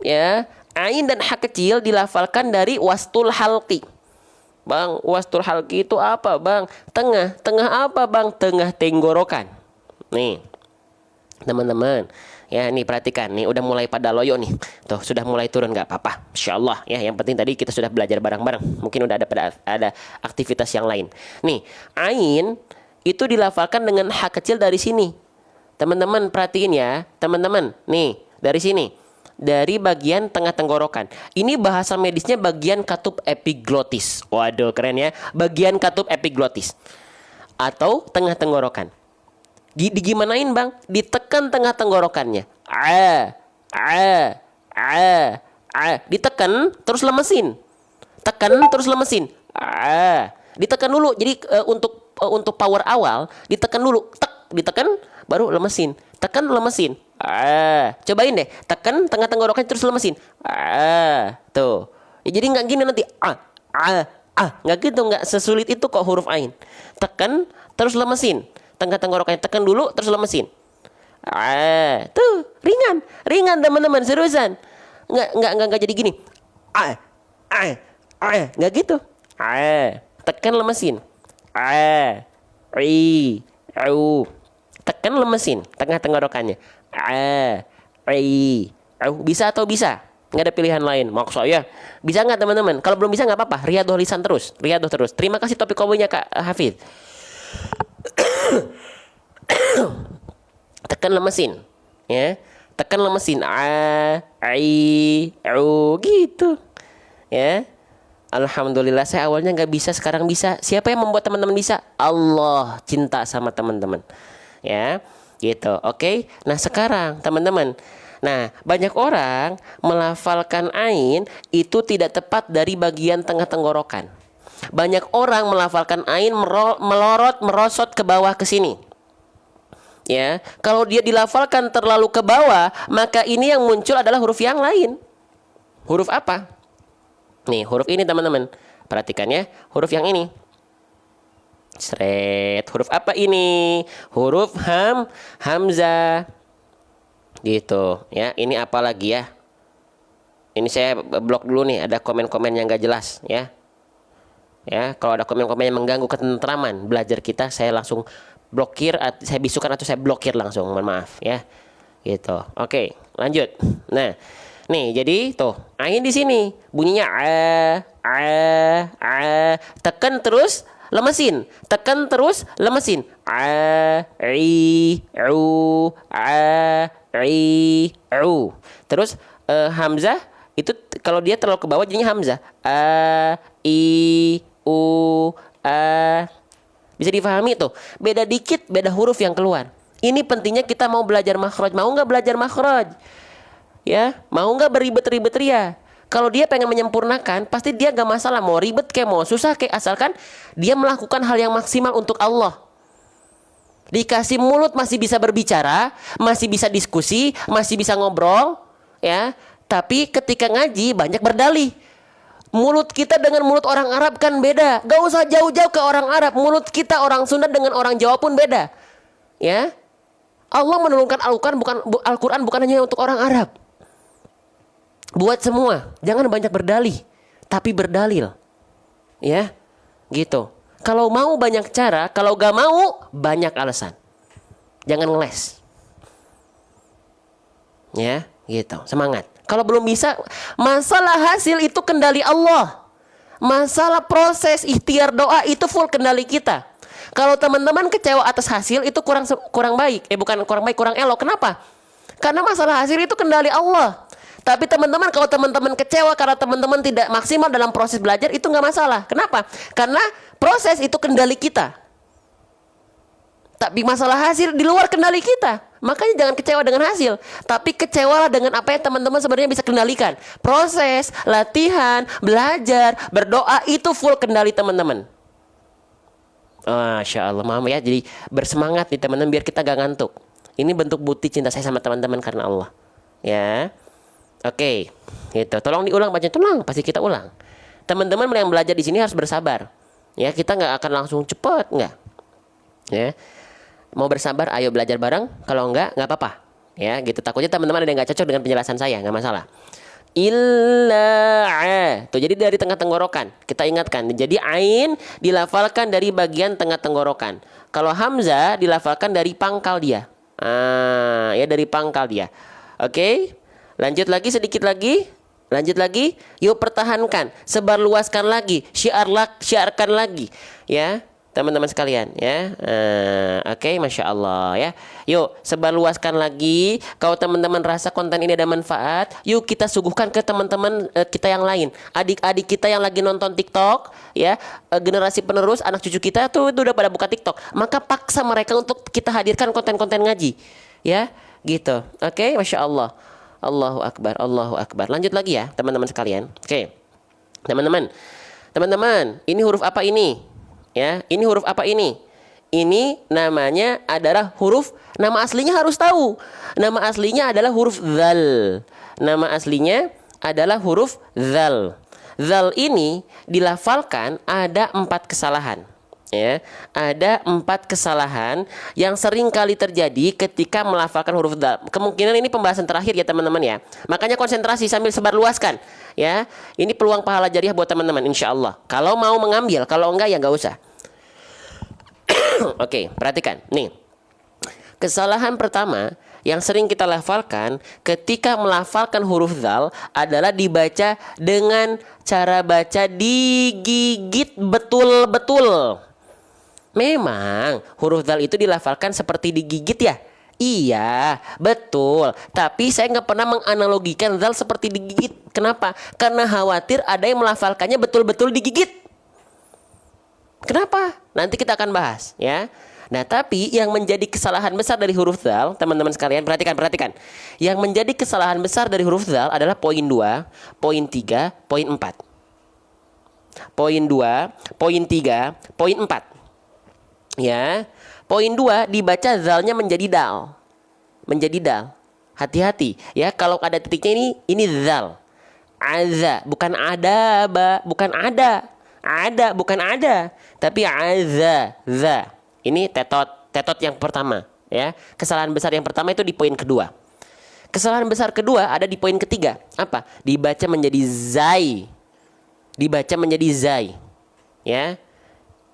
Ya, ain dan ha kecil dilafalkan dari wastul halqi. Bang, wastul halqi itu apa, Bang? Tengah apa, Bang? Tengah tenggorokan. Nih. Teman-teman, ya nih perhatikan, nih udah mulai pada loyo nih, tuh sudah mulai turun nggak apa-apa, Insya Allah ya. Yang penting tadi kita sudah belajar bareng-bareng, mungkin udah ada aktivitas yang lain. Nih, ain itu dilafalkan dengan ha kecil dari sini, teman-teman perhatiin ya, teman-teman. Nih Dari sini. Dari bagian tengah tenggorokan. Ini bahasa medisnya bagian katup epiglotis. Waduh, keren ya. Bagian katup epiglotis. Atau tengah tenggorokan. Digimanain bang? Ditekan tengah tenggorokannya. Ditekan terus lemesin. Tekan terus lemesin. Ditekan dulu. Jadi untuk power awal ditekan dulu. Ditekan baru lemesin. Tekan lemesin. Cobain deh. Tekan tengah tenggorokan terus lemesin. Tuh. Ya, jadi nggak gini nanti. Nggak gitu. Nggak sesulit itu kok huruf ain. Tekan terus lemesin. Tengah tenggorokannya tekan dulu terus lemesin. Tuh ringan teman-teman, seriusan. Nggak jadi gini. Nggak gitu. Tekan lemesin. Tekan lemesin tengah tenggorokannya. Bisa atau bisa? Nggak ada pilihan lain. Maksud saya bisa nggak teman-teman? Kalau belum bisa nggak apa-apa. Riyadhah lisan terus. Terima kasih topik kobonya Kak Hafid. Tekan lemesin, ya. Tekan lemesin. Gitu, ya. Alhamdulillah saya awalnya nggak bisa, sekarang bisa. Siapa yang membuat teman-teman bisa? Allah cinta sama teman-teman, ya. Gitu, oke. Nah sekarang teman-teman, nah banyak orang melafalkan ain itu tidak tepat dari bagian tengah tenggorokan. Banyak orang melafalkan ain merosot ke bawah ke sini. Ya, kalau dia dilafalkan terlalu ke bawah, maka ini yang muncul adalah huruf yang lain. Huruf apa? Nih, huruf ini teman-teman. Perhatikan ya, huruf yang ini. Sret, huruf apa ini? Huruf hamzah. Gitu, ya. Ini apa lagi ya? Ini saya blok dulu nih, ada komen-komen yang gak jelas ya. Ya, kalau ada komen-komen yang mengganggu ketentraman belajar kita, saya langsung blokir, saya bisukan atau saya blokir langsung, mohon maaf ya. Gitu. Oke, lanjut. Nah, nih jadi tuh, ain di sini bunyinya tekan terus lemesin. Tekan terus lemesin. Terus hamzah itu kalau dia terlalu ke bawah jadinya hamzah. Bisa difahami tuh. Beda dikit, beda huruf yang keluar. Ini pentingnya kita mau belajar makhraj. Mau nggak belajar makhraj? Ya, mau nggak beribet-ribet ria? Kalau dia pengen menyempurnakan, pasti dia gak masalah. Mau ribet kayak mau susah kayak, asalkan dia melakukan hal yang maksimal untuk Allah. Dikasih mulut masih bisa berbicara, masih bisa diskusi, masih bisa ngobrol, ya. Tapi ketika ngaji banyak berdalih. Mulut kita dengan mulut orang Arab kan beda. Gak usah jauh-jauh ke orang Arab. Mulut kita orang Sunda dengan orang Jawa pun beda. Ya, Allah menurunkan Al-Quran bukan hanya untuk orang Arab. Buat semua. Jangan banyak berdalih, tapi berdalil. Ya, gitu. Kalau mau banyak cara, kalau gak mau banyak alasan. Jangan ngeles. Ya, gitu. Semangat. Kalau belum bisa, masalah hasil itu kendali Allah. Masalah proses ikhtiar doa itu full kendali kita. Kalau teman-teman kecewa atas hasil itu kurang baik. Bukan kurang baik, kurang elok. Kenapa? Karena masalah hasil itu kendali Allah. Tapi teman-teman, kalau teman-teman kecewa karena teman-teman tidak maksimal dalam proses belajar, itu nggak masalah. Kenapa? Karena proses itu kendali kita. Tapi masalah hasil di luar kendali kita. Makanya jangan kecewa dengan hasil, tapi kecewalah dengan apa yang teman-teman sebenarnya bisa kendalikan. Proses, latihan, belajar, berdoa itu full kendali teman-teman. Masya Allah, maaf ya. Jadi bersemangat nih teman-teman biar kita gak ngantuk. Ini bentuk bukti cinta saya sama teman-teman karena Allah. Ya, oke, gitu. Tolong diulang baca, tolong. Pasti kita ulang. Teman-teman yang belajar di sini harus bersabar. Ya, kita nggak akan langsung cepet, nggak. Ya. Mau bersabar, ayo belajar bareng. Kalau enggak apa-apa. Ya, gitu. Takutnya teman-teman ada yang nggak cocok dengan penjelasan saya, nggak masalah. Tuh, jadi dari tengah tenggorokan. Kita ingatkan. Jadi ain dilafalkan dari bagian tengah tenggorokan. Kalau hamzah dilafalkan dari pangkal dia. Ya dari pangkal dia. Oke. Lanjut lagi sedikit lagi. Lanjut lagi. Yuk pertahankan. Sebarluaskan lagi. Syiarkan lagi. Ya. teman-teman sekalian ya. Oke, Masya Allah ya. Yuk sebarluaskan lagi. Kalau teman-teman rasa konten ini ada manfaat, yuk kita suguhkan ke teman-teman kita yang lain, adik-adik kita yang lagi nonton TikTok ya, generasi penerus anak cucu kita tuh itu udah pada buka TikTok, maka paksa mereka untuk kita hadirkan konten-konten ngaji ya gitu. Oke, Masya Allah. Allahu Akbar, Allahu Akbar. Lanjut lagi ya teman-teman sekalian. Oke, teman-teman, ini huruf apa ini? Ya, ini huruf apa ini? Ini namanya adalah huruf, nama aslinya harus tahu. Nama aslinya adalah huruf dzal. Nama aslinya adalah huruf dzal. Dzal ini dilafalkan ada 4 kesalahan. Ya, ada 4 kesalahan yang sering kali terjadi ketika melafalkan huruf dzal. Kemungkinan ini pembahasan terakhir ya teman-teman ya. Makanya konsentrasi sambil sebarluaskan ya. Ini peluang pahala jariah buat teman-teman insya Allah. Kalau mau mengambil, kalau enggak ya enggak usah. Oke, perhatikan. Nih. Kesalahan pertama yang sering kita lafalkan ketika melafalkan huruf dzal adalah dibaca dengan cara baca digigit betul-betul. Memang huruf dzal itu dilafalkan seperti digigit ya. Iya, betul. Tapi saya nggak pernah menganalogikan dzal seperti digigit. Kenapa? Karena khawatir ada yang melafalkannya betul-betul digigit. Kenapa? Nanti kita akan bahas ya. Nah, tapi yang menjadi kesalahan besar dari huruf dzal, teman-teman sekalian, perhatikan. Yang menjadi kesalahan besar dari huruf dzal adalah poin 2, poin 3, poin 4. Poin 2, poin 3, poin 4. Ya. Poin 2 dibaca zalnya menjadi dal. Menjadi dal. Hati-hati ya, kalau ada titiknya ini zal. Aza, bukan ada, bukan ada. Ada, bukan ada, tapi aza, za. Ini tetot yang pertama ya. Kesalahan besar yang pertama itu di poin kedua. Kesalahan besar kedua ada di poin ketiga. Apa? Dibaca menjadi zai. Dibaca menjadi zai. Ya.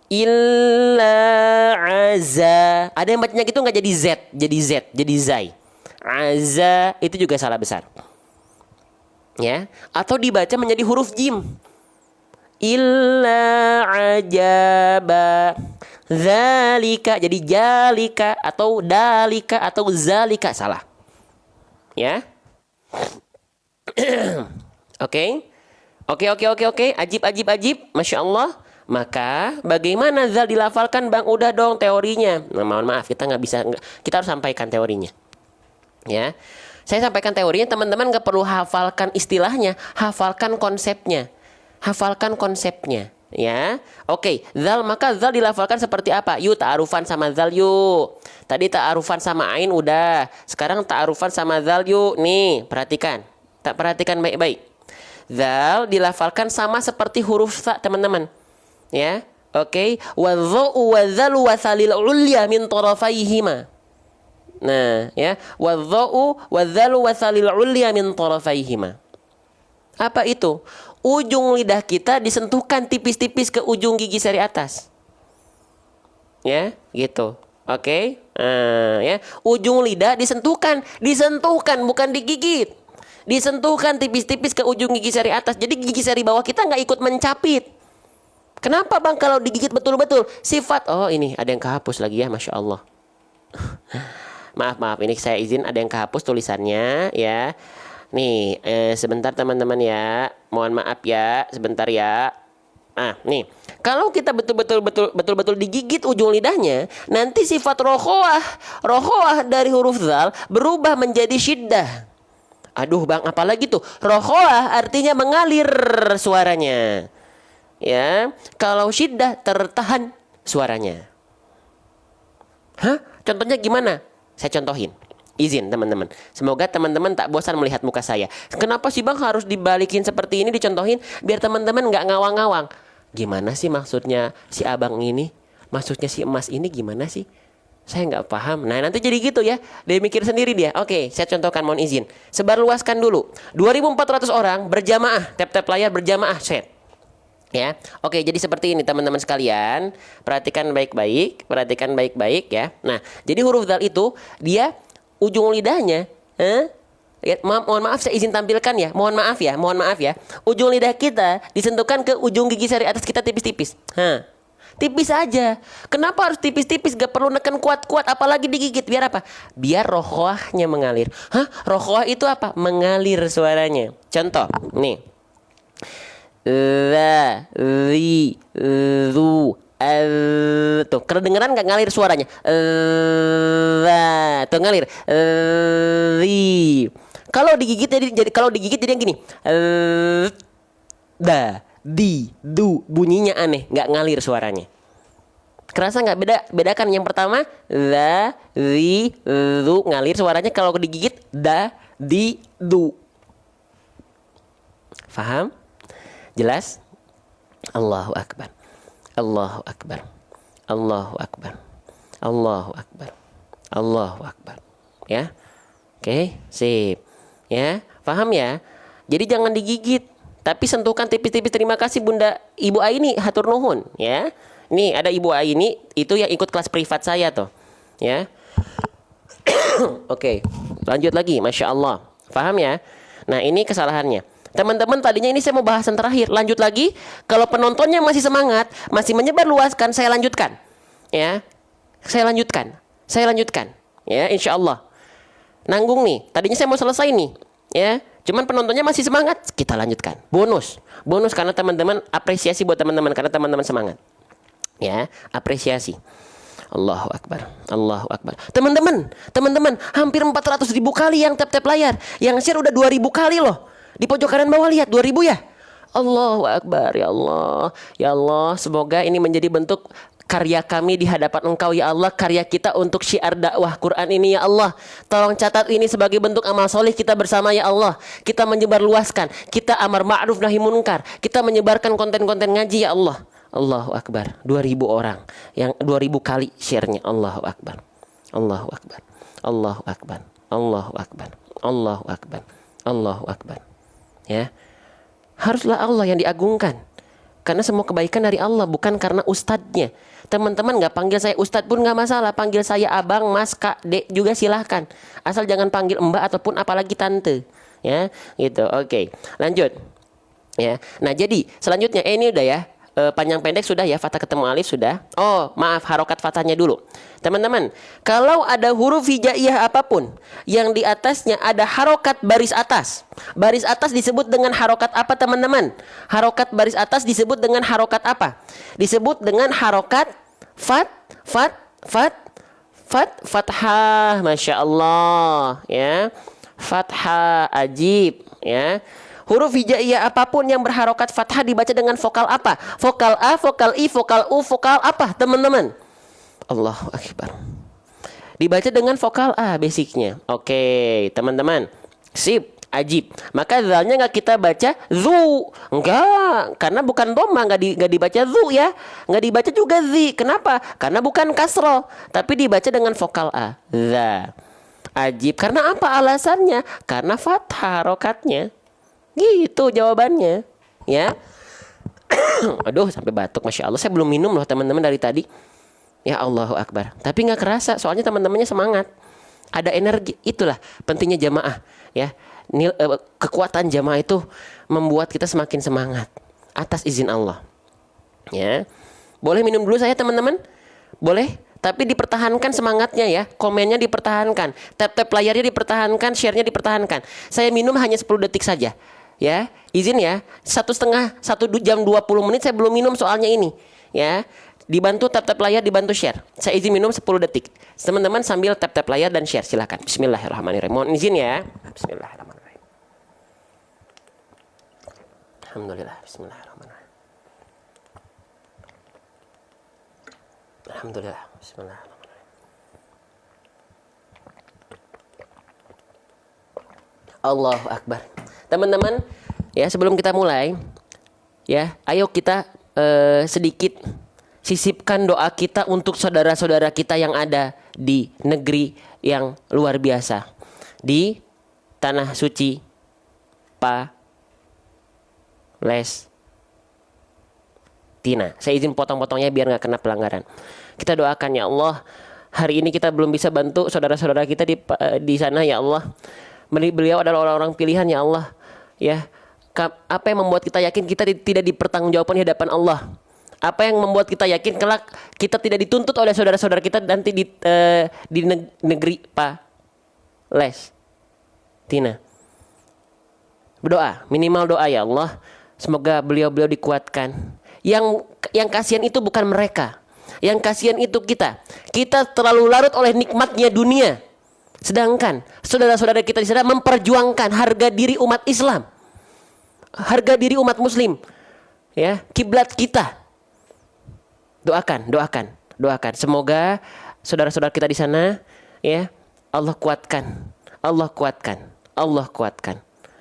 Illa aza. Ada yang bacanya gitu nggak jadi z, jadi zai. Aza itu juga salah besar. Ya. Atau dibaca menjadi huruf jim. Illa ajaba zalika, jadi jalika atau dalika atau zalika, salah ya. Oke, ajib, Masya Allah. Maka bagaimana zal dilafalkan Bang? Udah dong teorinya. Nah, mohon maaf kita nggak bisa, kita harus sampaikan teorinya ya. Saya sampaikan teorinya, teman-teman nggak perlu hafalkan istilahnya, hafalkan konsepnya. Hafalkan konsepnya ya. Oke, zal, maka zal dilafalkan seperti apa? Yuk ta'arufan sama zal yuk. Tadi ta'arufan sama ain udah. Sekarang ta'arufan sama zal yuk. Nih, perhatikan. Perhatikan baik-baik. Zal dilafalkan sama seperti huruf sa, teman-teman. Ya. Oke, wadhdhu wa zalu wa salil ulya min tarafaihima. Nah, ya. Wadhdhu wa zalu wa salil ulya min tarafaihima. Apa itu? Ujung lidah kita disentuhkan tipis-tipis ke ujung gigi seri atas. Ya, gitu. Oke. Ya, ujung lidah disentuhkan bukan digigit. Disentuhkan tipis-tipis ke ujung gigi seri atas. Jadi gigi seri bawah kita nggak ikut mencapit. Kenapa Bang kalau digigit betul-betul? Sifat, oh ini ada yang kehapus lagi ya, Masya Allah. Maaf, ini saya izin ada yang kehapus tulisannya ya. Nih, sebentar teman-teman ya. Mohon maaf ya, sebentar ya. Nih. Kalau kita betul-betul digigit ujung lidahnya, nanti sifat rohoah dari huruf zal berubah menjadi syiddah. Aduh Bang, apalagi tuh? Rohoah artinya mengalir suaranya. Ya, kalau syiddah tertahan suaranya. Contohnya gimana? Saya contohin. Izin teman-teman. Semoga teman-teman tak bosan melihat muka saya. Kenapa sih Bang harus dibalikin seperti ini, dicontohin biar teman-teman nggak ngawang-ngawang. Gimana sih maksudnya si abang ini? Maksudnya si emas ini gimana sih? Saya nggak paham. Nah nanti jadi gitu ya. Dia mikir sendiri dia. Oke, saya contohkan, mohon izin. Sebarluaskan dulu. 2.400 orang berjamaah. Tap-tap layar berjamaah. Set. Ya, oke, jadi seperti ini teman-teman sekalian. Perhatikan baik-baik ya. Nah, jadi huruf dzal itu dia ujung lidahnya, mohon maaf saya izin tampilkan ya. Mohon maaf ya. Ujung lidah kita disentuhkan ke ujung gigi seri atas kita tipis-tipis. tipis aja. Kenapa harus tipis-tipis? Gak perlu neken kuat-kuat, apalagi digigit. Biar apa? Biar rohwahnya mengalir. Hah? Rohwah itu apa? Mengalir suaranya. Contoh, nih. La, li, lu, tuh kedengeran gak ngalir suaranya? La, tuh ngalir. Li. Kalau digigit jadi yang gini. Da, di, du, bunyinya aneh, nggak ngalir suaranya. Kerasa nggak? Bedakan yang pertama la, li, lu ngalir suaranya. Kalau digigit da, di, du. Faham? Jelas? Allahu akbar. Allahu akbar. Allahu akbar. Allahu akbar. Allahu akbar. Ya. Oke, sip. Ya, paham ya? Jadi jangan digigit, tapi sentuhkan tipis-tipis. Terima kasih Bunda Ibu Aini, hatur nuhun ya. Nih ada Ibu Aini itu yang ikut kelas privat saya tuh. Ya. Oke, lanjut lagi. Masya Allah. Paham ya? Nah ini kesalahannya. Teman-teman tadinya ini saya mau bahasan terakhir. Lanjut lagi. Kalau penontonnya masih semangat, masih menyebar luaskan, saya lanjutkan. Ya. Saya lanjutkan. Ya, insya Allah. Nanggung nih. Tadinya saya mau selesai nih. Ya. Cuman penontonnya masih semangat, kita lanjutkan. Bonus karena teman-teman, apresiasi buat teman-teman karena teman-teman semangat. Ya, apresiasi. Allahu akbar. Allahu akbar. Teman-teman, hampir 400.000 kali yang tap-tap layar. Yang share udah 2.000 kali loh. Di pojok kanan bawah lihat 2.000 ya. Allahu akbar, ya Allah. Ya Allah, semoga ini menjadi bentuk karya kami di hadapan Engkau ya Allah, karya kita untuk syiar dakwah Quran ini ya Allah. Tolong catat ini sebagai bentuk amal soleh kita bersama ya Allah. Kita menyebar luaskan, kita amar ma'ruf nahi munkar, kita menyebarkan konten-konten ngaji ya Allah. Allahu akbar. 2.000 orang yang 2.000 kali share-nya. Allahu akbar. Allahu akbar. Allahu akbar. Allahu akbar. Allahu akbar. Allahu akbar. Ya. Haruslah Allah yang diagungkan. Karena semua kebaikan dari Allah, bukan karena ustadznya. Teman-teman nggak panggil saya ustadz pun nggak masalah, panggil saya abang, mas, kak, dek juga silahkan. Asal jangan panggil mbak ataupun apalagi tante. Ya, gitu. Oke, lanjut. Ya. Nah, jadi selanjutnya ini udah ya. Panjang pendek sudah ya, fathah ketemu alif sudah. Oh, maaf, harokat fathahnya dulu. Teman-teman, kalau ada huruf hijaiyah apapun yang di atasnya ada harokat baris atas. Baris atas disebut dengan harokat apa teman-teman? Harokat baris atas disebut dengan harokat apa? Disebut dengan harokat fathah. Masya Allah ya. Fathah, ajib ya. Huruf hijaiyah apapun yang berharokat fathah dibaca dengan vokal apa? Vokal A, vokal I, vokal U, vokal apa teman-teman? Allahu akbar. Dibaca dengan vokal A basicnya. Oke, teman-teman. Sip, ajib. Maka zalnya nggak kita baca zu. Enggak, karena bukan doma, nggak dibaca zu ya. Nggak dibaca juga zi. Kenapa? Karena bukan kasroh, tapi dibaca dengan vokal A. Za. Ajib. Karena apa alasannya? Karena fathah harokatnya. Gitu jawabannya. Ya. Aduh, sampai batuk. Masya Allah, saya belum minum loh teman-teman dari tadi. Ya Allahu akbar. Tapi nggak kerasa, soalnya teman-temannya semangat. Ada energi. Itulah pentingnya jamaah. Ya. Kekuatan jamaah itu membuat kita semakin semangat atas izin Allah. Ya. Boleh minum dulu saya teman-teman? Boleh? Tapi dipertahankan semangatnya ya. Komennya dipertahankan, tap-tap layarnya dipertahankan, share-nya dipertahankan. Saya minum hanya 10 detik saja. Ya, izin ya. 1,5 jam 20 menit saya belum minum soalnya ini. Ya. Dibantu tap-tap layar, dibantu share. Saya izin minum 10 detik. Teman-teman sambil tap-tap layar dan share, silakan. Bismillahirrahmanirrahim. Mohon izin ya. Bismillahirrahmanirrahim. Alhamdulillah. Bismillahirrahmanirrahim. Alhamdulillah. Bismillahirrahmanirrahim. Allahu akbar. Teman-teman, ya sebelum kita mulai, ya, ayo kita sedikit sisipkan doa kita untuk saudara-saudara kita yang ada di negeri yang luar biasa, di tanah suci Palestina. Saya izin potong-potongnya biar nggak kena pelanggaran. Kita doakan ya Allah, hari ini kita belum bisa bantu saudara-saudara kita di sana ya Allah. Beliau adalah orang-orang pilihan ya Allah. Ya, apa yang membuat kita yakin kita tidak dipertanggungjawabkan di hadapan Allah? Apa yang membuat kita yakin kelak kita tidak dituntut oleh saudara-saudara kita nanti di negeri Palestina? Berdoa, minimal doa, ya Allah, semoga beliau-beliau dikuatkan. Yang kasihan itu bukan mereka. Yang kasihan itu kita. Kita terlalu larut oleh nikmatnya dunia. Sedangkan saudara-saudara kita di sana memperjuangkan harga diri umat Islam. Harga diri umat muslim. Ya, kiblat kita. Doakan. Semoga saudara-saudara kita di sana, ya, Allah kuatkan.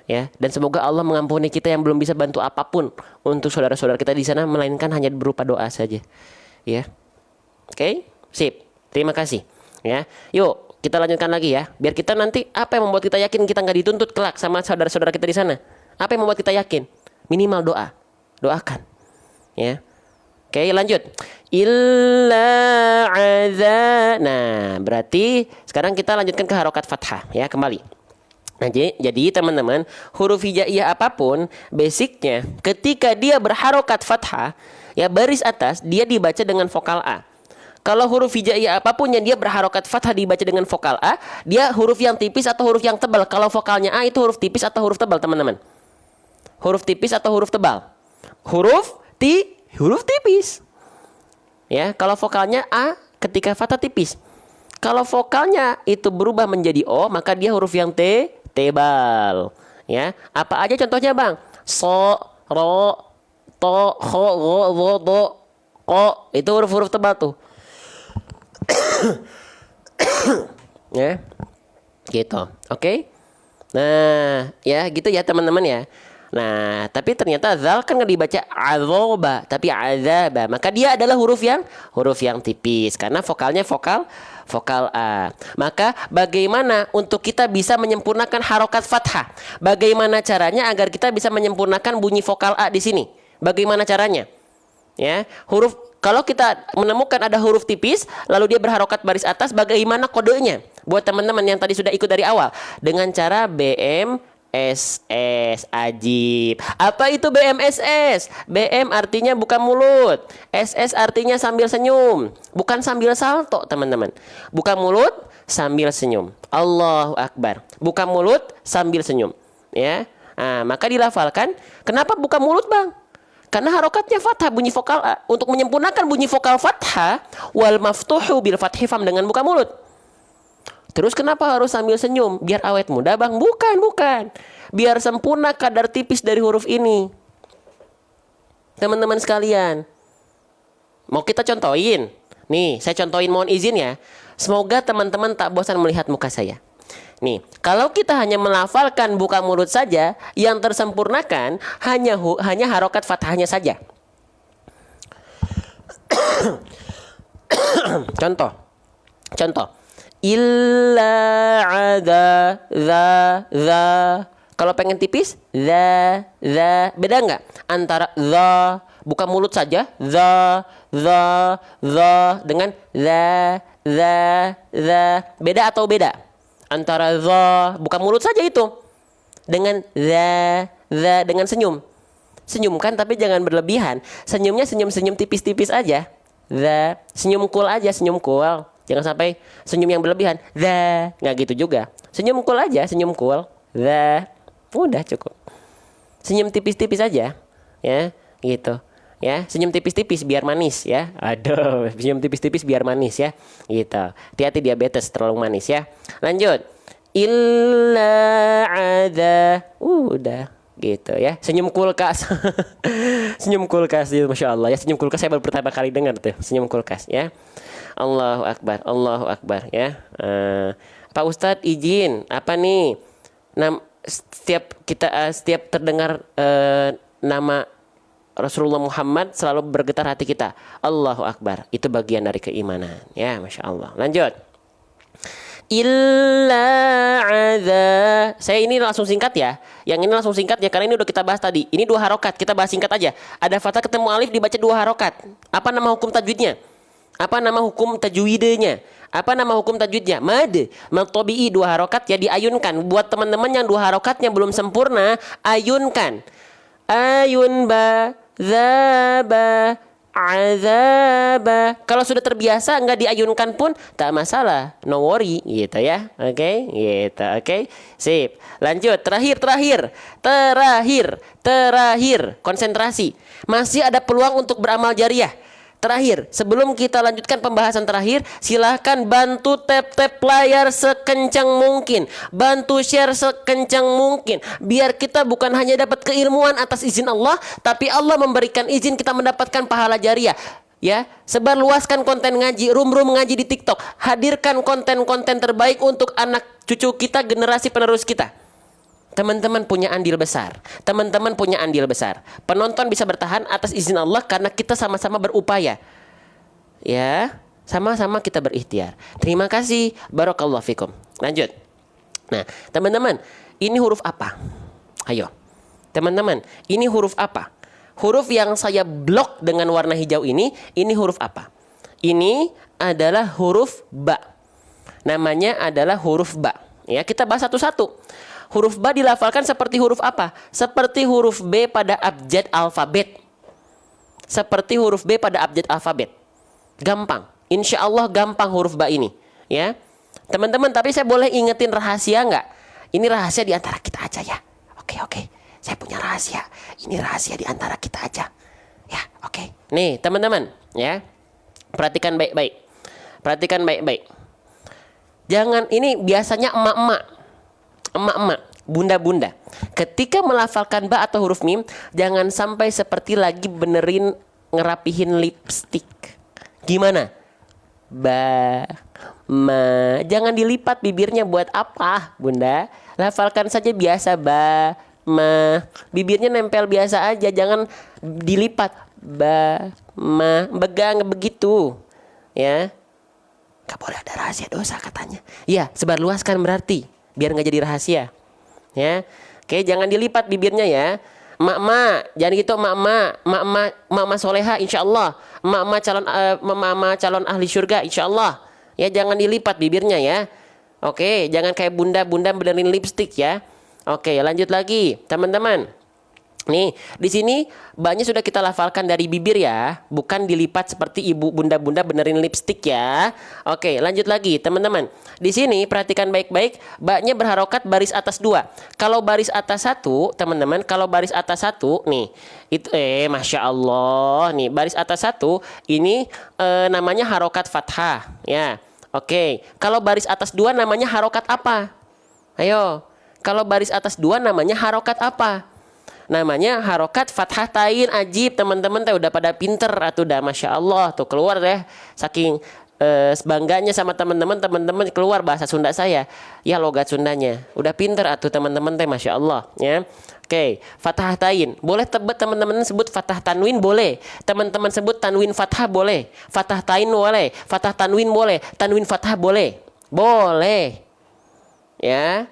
Ya, dan semoga Allah mengampuni kita yang belum bisa bantu apapun untuk saudara-saudara kita di sana, melainkan hanya berupa doa saja. Ya. Oke? Sip. Terima kasih. Ya. Yuk, kita lanjutkan lagi ya. Biar kita nanti, apa yang membuat kita yakin kita nggak dituntut kelak sama saudara-saudara kita di sana? Apa yang membuat kita yakin? Minimal doa. Doakan. Ya. Oke, lanjut. Nah, berarti sekarang kita lanjutkan ke harokat fathah ya, kembali. Nah, jadi teman-teman, huruf hijaiyah apapun, basicnya ketika dia berharokat fathah, ya, baris atas dia dibaca dengan vokal A. Kalau huruf hijaiyah apapun yang dia berharokat fathah dibaca dengan vokal A, dia huruf yang tipis atau huruf yang tebal. Kalau vokalnya A itu huruf tipis atau huruf tebal, teman-teman? Huruf tipis atau huruf tebal? Huruf tipis. Ya, kalau vokalnya A ketika fathah tipis. Kalau vokalnya itu berubah menjadi O, maka dia huruf yang tebal. Ya, apa aja contohnya, Bang? So, ro, to, ho, ro, do, ko. Itu huruf-huruf tebal tuh. Ya. Gitu. Oke? Nah, ya gitu ya teman-teman ya. Nah, tapi ternyata zal kan nggak dibaca azoba, tapi azaba. Maka dia adalah huruf yang tipis karena vokalnya vokal A. Maka bagaimana untuk kita bisa menyempurnakan harokat fathah? Bagaimana caranya agar kita bisa menyempurnakan bunyi vokal A di sini? Bagaimana caranya? Ya, kalau kita menemukan ada huruf tipis lalu dia berharokat baris atas, bagaimana kodenya? Buat teman-teman yang tadi sudah ikut dari awal, dengan cara BMSS. Ajib. Apa itu BMSS? BM artinya buka mulut, SS artinya sambil senyum, bukan sambil salto, teman-teman. Buka mulut sambil senyum. Allahu Akbar. Buka mulut sambil senyum. Ya. Nah, maka dilafalkan. Kenapa buka mulut, Bang? Karena harokatnya fathah, bunyi vokal A. Untuk menyempurnakan bunyi vokal fathah, wal maftuhu bil fathi fam, dengan buka mulut. Terus kenapa harus sambil senyum? Biar awet muda, Bang? Bukan. Biar sempurna kadar tipis dari huruf ini. Teman-teman sekalian, mau kita contohin? Nih, saya contohin, mohon izin ya. Semoga teman-teman tak bosan melihat muka saya. Nih, kalau kita hanya melafalkan buka mulut saja, yang tersempurnakan hanya harokat fathahnya saja. Contoh. Illa ada za. Kalau pengen tipis, za. Beda nggak antara za buka mulut saja, za dengan za. Beda atau beda? Antara za buka mulut saja itu dengan za dengan senyum. Senyumkan tapi jangan berlebihan. Senyumnya senyum tipis-tipis aja. Za, senyum cool aja, senyum cool. Jangan sampai senyum yang berlebihan. Za, nggak gitu juga. Senyum cool aja, senyum cool. Za, udah cukup. Senyum tipis-tipis aja, ya, gitu. Ya, senyum tipis-tipis biar manis ya. Aduh, senyum tipis-tipis biar manis ya. Gitu. Hati-hati diabetes terlalu manis ya. Lanjut. Illa ada. Udah. Gitu ya. Senyum kulkas. Senyum kulkas itu Masya Allah ya. Senyum kulkas saya baru pertama kali dengar tuh. Senyum kulkas ya. Allahu Akbar ya. Pak Ustadz izin, apa nih? Setiap terdengar nama Rasulullah Muhammad selalu bergetar hati kita. Allahu Akbar. Itu bagian dari keimanan ya, Masya Allah. Lanjut. Illa ada. Saya ini langsung singkat ya. Yang ini langsung singkat ya karena ini udah kita bahas tadi. Ini 2 harokat, kita bahas singkat aja. Ada fathah ketemu alif dibaca 2 harokat. Apa nama hukum tajwidnya? Apa nama hukum tajwidnya? Apa nama hukum tajwidnya? Mad tabi'i 2 harokat ya, diayunkan. Buat teman-teman yang 2 harokatnya belum sempurna, ayunkan. Ayun ba za ba azaba. Kalau sudah terbiasa nggak diayunkan pun tak masalah, no worry gitu ya. Oke, gitu. Oke. Sip. Lanjut. Terakhir. Konsentrasi. Masih ada peluang untuk beramal jariah. Terakhir, sebelum kita lanjutkan pembahasan terakhir, silahkan bantu tap-tap layar sekencang mungkin, bantu share sekencang mungkin, biar kita bukan hanya dapat keilmuan atas izin Allah, tapi Allah memberikan izin kita mendapatkan pahala jariah. Ya, sebarluaskan konten ngaji, room ngaji di TikTok, hadirkan konten-konten terbaik untuk anak cucu kita, generasi penerus kita. Teman-teman punya andil besar. Penonton bisa bertahan atas izin Allah karena kita sama-sama berupaya. Ya, sama-sama kita berikhtiar. Terima kasih. Barakallahu fikum. Lanjut. Nah, teman-teman, ini huruf apa? Ayo. Teman-teman, ini huruf apa? Huruf yang saya blok dengan warna hijau ini huruf apa? Ini adalah huruf ba. Namanya adalah huruf ba. Ya, kita bahas satu-satu. Huruf ba dilafalkan seperti huruf apa? Seperti huruf B pada abjad alfabet. Gampang. Insya Allah gampang huruf ba ini. Ya, teman-teman. Tapi saya boleh ingetin rahasia nggak? Ini rahasia di antara kita aja ya. Oke. Saya punya rahasia. Ini rahasia di antara kita aja. Ya, oke. Nih, teman-teman. Ya, perhatikan baik-baik. Jangan, ini biasanya emak-emak, bunda-bunda, ketika melafalkan ba atau huruf mim, jangan sampai seperti lagi benerin ngerapihin lipstik. Gimana? Ba, ma, jangan dilipat bibirnya, buat apa, bunda? Lafalkan saja biasa, ba, ma, bibirnya nempel biasa aja, jangan dilipat. Ba, ma, begang begitu, ya. Gak boleh ada rahasia dosa katanya. Ya, sebarluaskan berarti, biar nggak jadi rahasia, ya. Oke, jangan dilipat bibirnya ya. Mak, jangan gitu, mak soleha, insya Allah. Mak calon ahli surga, insya Allah. Ya, jangan dilipat bibirnya ya. Oke, jangan kayak bunda benerin lipstick ya. Oke, lanjut lagi, teman-teman. Nih, di sini banyak sudah kita lafalkan dari bibir ya, bukan dilipat seperti ibu bunda benerin lipstick ya. Oke, lanjut lagi, teman-teman. Di sini perhatikan baik-baik, baknya berharokat baris atas 2. Kalau baris atas 1, teman-teman, nih, itu Masya Allah, nih baris atas 1 ini namanya harokat fathah ya. Oke, kalau baris atas 2 namanya harokat apa? Ayo, kalau baris atas 2 namanya harokat apa? Namanya harokat fathah tain. Ajib, teman-teman teh udah pada pinter atuh, udah Masya Allah tuh keluar deh, saking bangganya sama teman-teman keluar bahasa Sunda saya ya, logat Sundanya udah pinter atuh teman-teman teh, Masya Allah ya. Oke, fathah tain boleh, tebet teman-teman sebut fathah tanwin boleh, teman-teman sebut tanwin fathah boleh, fathah tain boleh, fathah tanwin boleh, tanwin fathah boleh ya,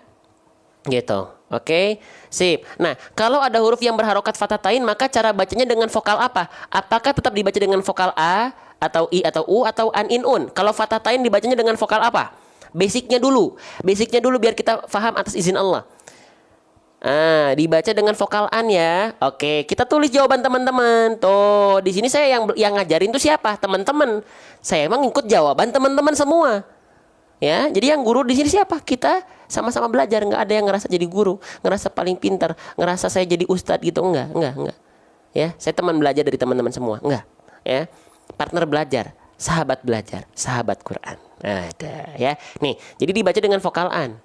gitu. Oke, sip. Nah, kalau ada huruf yang berharokat fathah tain, maka cara bacanya dengan vokal apa? Apakah tetap dibaca dengan vokal A atau I atau U atau an in un? Kalau fathah tain dibacanya dengan vokal apa? Basicnya dulu biar kita paham atas izin Allah. Dibaca dengan vokal an ya. Oke, kita tulis jawaban teman-teman. Tuh, di sini saya yang ngajarin tuh siapa? Teman-teman. Saya emang ngikut jawaban teman-teman semua. Ya, jadi yang guru di sini siapa? Kita sama-sama belajar, nggak ada yang ngerasa jadi guru, ngerasa paling pintar, ngerasa saya jadi ustadz gitu, enggak. Ya, saya teman belajar dari teman-teman semua, enggak. Ya, partner belajar, sahabat Quran. Ada, ya. Nih, jadi dibaca dengan vokal an.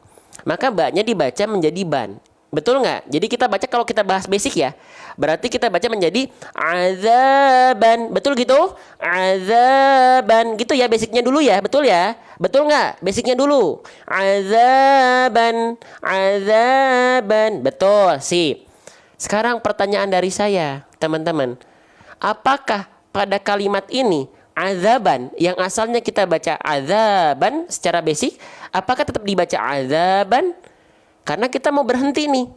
Maka ba-nya dibaca menjadi ban. Betul nggak? Jadi kita baca, kalau kita bahas basic ya, berarti kita baca menjadi azaban. Betul gitu? Azaban. Gitu ya basicnya dulu ya. Betul ya? Betul nggak? Basicnya dulu. Azaban. Betul. Sip. Sekarang pertanyaan dari saya, teman-teman. Apakah pada kalimat ini azaban yang asalnya kita baca azaban secara basic, apakah tetap dibaca azaban? Karena kita mau berhenti nih.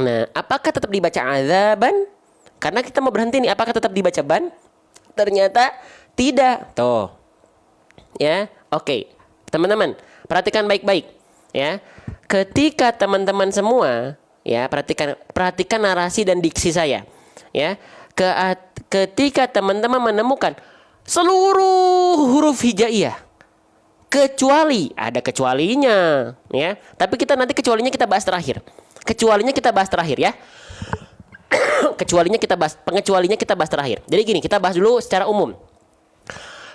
Nah, apakah tetap dibaca azaban? Karena kita mau berhenti nih, apakah tetap dibaca ban? Ternyata tidak. Tuh. Ya, oke. Teman-teman, perhatikan baik-baik ya. Ketika teman-teman semua ya, perhatikan narasi dan diksi saya. Ya. ketika teman-teman menemukan seluruh huruf hijaiyah, kecuali ada kecualinya, ya. Tapi kita nanti kecualinya kita bahas terakhir. Kecualinya kita bahas terakhir ya. Pengecualinya kita bahas terakhir. Jadi gini, kita bahas dulu secara umum.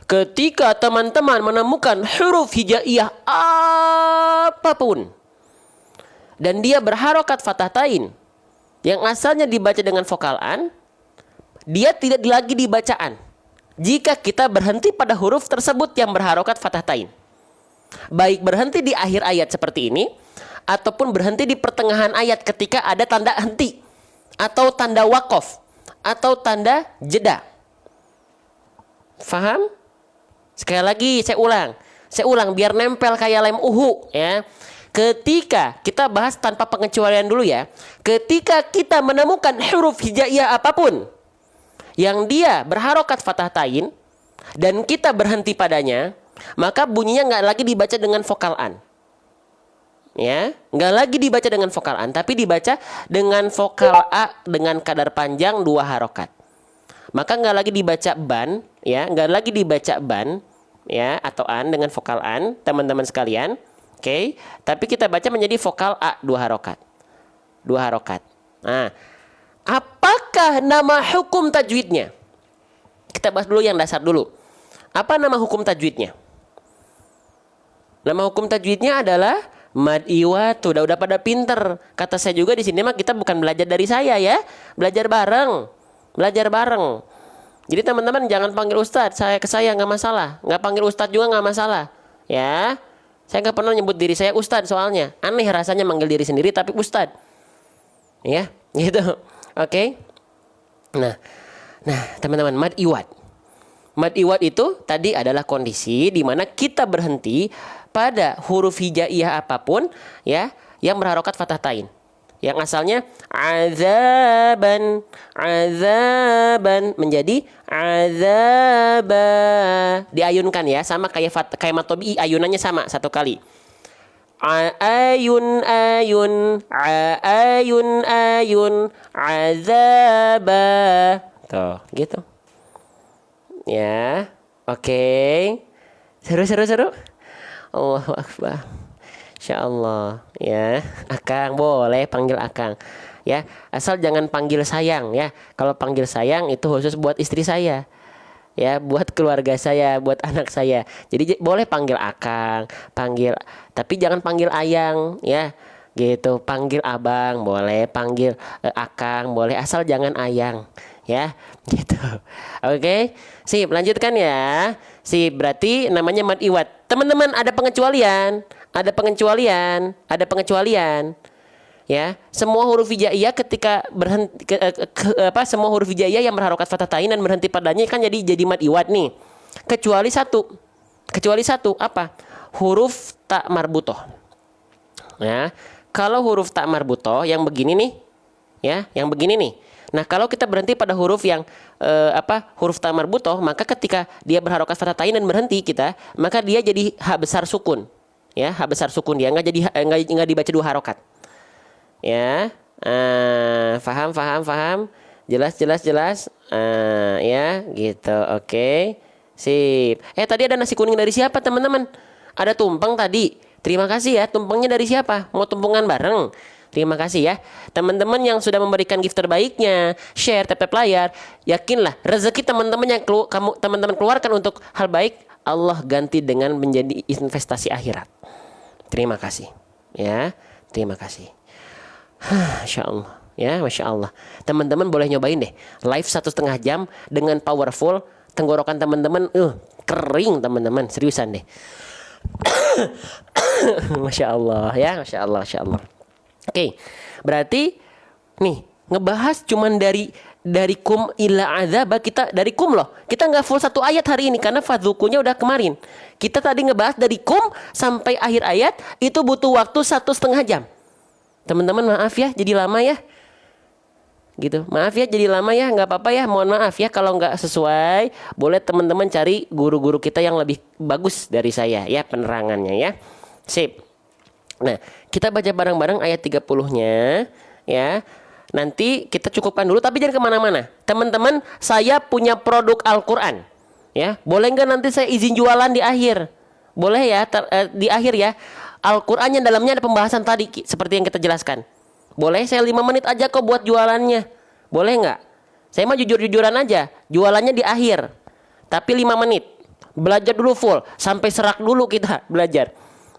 Ketika teman-teman menemukan huruf hijaiyah apapun dan dia berharokat fathah tain yang asalnya dibaca dengan vokal an, dia tidak lagi dibacaan jika kita berhenti pada huruf tersebut yang berharokat fathah tain. Baik berhenti di akhir ayat seperti ini, ataupun berhenti di pertengahan ayat ketika ada tanda henti, atau tanda wakof, atau tanda jeda. Faham? Sekali lagi saya ulang biar nempel kayak lem uhu ya. Ketika kita bahas tanpa pengecualian dulu ya. Ketika kita menemukan huruf hijaiyah apapun yang dia berharokat fathah tain dan kita berhenti padanya, maka bunyinya nggak lagi dibaca dengan vokal an. Ya, nggak lagi dibaca dengan vokal an, tapi dibaca dengan vokal a dengan kadar panjang 2 harokat. Maka nggak lagi dibaca ban, ya, nggak lagi dibaca ban, ya, atau an dengan vokal an, teman-teman sekalian. Oke, tapi kita baca menjadi vokal a 2 harokat. 2 harokat. Nah, apakah nama hukum tajwidnya? Kita bahas dulu yang dasar dulu. Apa nama hukum tajwidnya? Nama hukum tajwidnya adalah mad iwad. Udah pada pinter. Kata saya juga di sini mah kita bukan belajar dari saya ya, belajar bareng. Jadi teman-teman jangan panggil ustadz. Saya ke saya nggak masalah. Nggak panggil ustadz juga nggak masalah. Ya, saya nggak pernah nyebut diri saya ustadz soalnya. Aneh rasanya manggil diri sendiri tapi ustadz. Ya, gitu. Oke. Nah, teman-teman, mad iwad. Mad iwad itu tadi adalah kondisi di mana kita berhenti pada huruf hijaiyah apapun ya yang berharokat fathah tain. Yang asalnya azaban menjadi azaba. Diayunkan ya, sama kayak matobi, ayunannya sama satu kali. Ayun azaba. Tuh, gitu. Ya, oke. Seru. Allahu Akbar. Insyaallah ya. Akang boleh panggil Akang. Ya, asal jangan panggil sayang ya. Kalau panggil sayang itu khusus buat istri saya. Ya, buat keluarga saya, buat anak saya. Jadi boleh panggil Akang, tapi jangan panggil ayang ya. Gitu, panggil abang boleh, panggil Akang boleh, asal jangan ayang ya. Gitu. Oke. Sip, lanjutkan ya. Sip, berarti namanya mad iwad. Teman-teman ada pengecualian. Ya, semua huruf hijaiyah ketika berhenti semua huruf hijaiyah yang berharokat fathah tain dan berhenti padanya kan jadi mad iwad nih. Kecuali satu apa? Huruf ta marbutoh. Ya. Kalau huruf ta marbutoh yang begini nih, ya, yang begini nih. Nah, kalau kita berhenti pada huruf yang huruf ta marbutoh, maka ketika dia berharokat fathah tain dan berhenti kita, maka dia jadi ha besar sukun. Ya, ha besar sukun dia enggak dibaca 2 harokat. Ya, faham, jelas, ya, gitu, oke, sip. Tadi ada nasi kuning dari siapa teman-teman? Ada tumpeng tadi, terima kasih ya. Tumpengnya dari siapa? Mau tumpengan bareng? Terima kasih ya teman-teman yang sudah memberikan gift terbaiknya, share, tap layar. Yakinlah rezeki teman-teman yang teman-teman keluarkan untuk hal baik, Allah ganti dengan menjadi investasi akhirat. Terima kasih ya, terima kasih. Masya Allah ya, Masya Allah. Teman-teman boleh nyobain deh live 1,5 jam dengan powerful. Tenggorokan teman-teman kering teman-teman, seriusan deh. Masya Allah ya, Masya Allah. Oke, berarti nih ngebahas cuman dari kum ila azaba. Kita dari kum loh, kita nggak full 1 ayat hari ini karena fadzukunya udah kemarin. Kita tadi ngebahas dari kum sampai akhir ayat, itu butuh waktu 1,5 jam. Teman-teman maaf ya jadi lama ya, gitu, maaf ya jadi lama ya, nggak apa-apa ya, mohon maaf ya kalau nggak sesuai. Boleh teman-teman cari guru-guru kita yang lebih bagus dari saya ya penerangannya ya. Sip. Nah, kita baca bareng-bareng ayat 30-nya ya. Nanti kita cukupkan dulu, tapi jangan kemana-mana. Teman-teman, saya punya produk Al-Quran. Ya, boleh nggak nanti saya izin jualan di akhir? Boleh ya, di akhir ya. Al-Quran yang dalamnya ada pembahasan tadi, seperti yang kita jelaskan. Boleh saya 5 menit aja kok buat jualannya. Boleh nggak? Saya mah jujur-jujuran aja. Jualannya di akhir. Tapi 5 menit. Belajar dulu full. Sampai serak dulu kita belajar.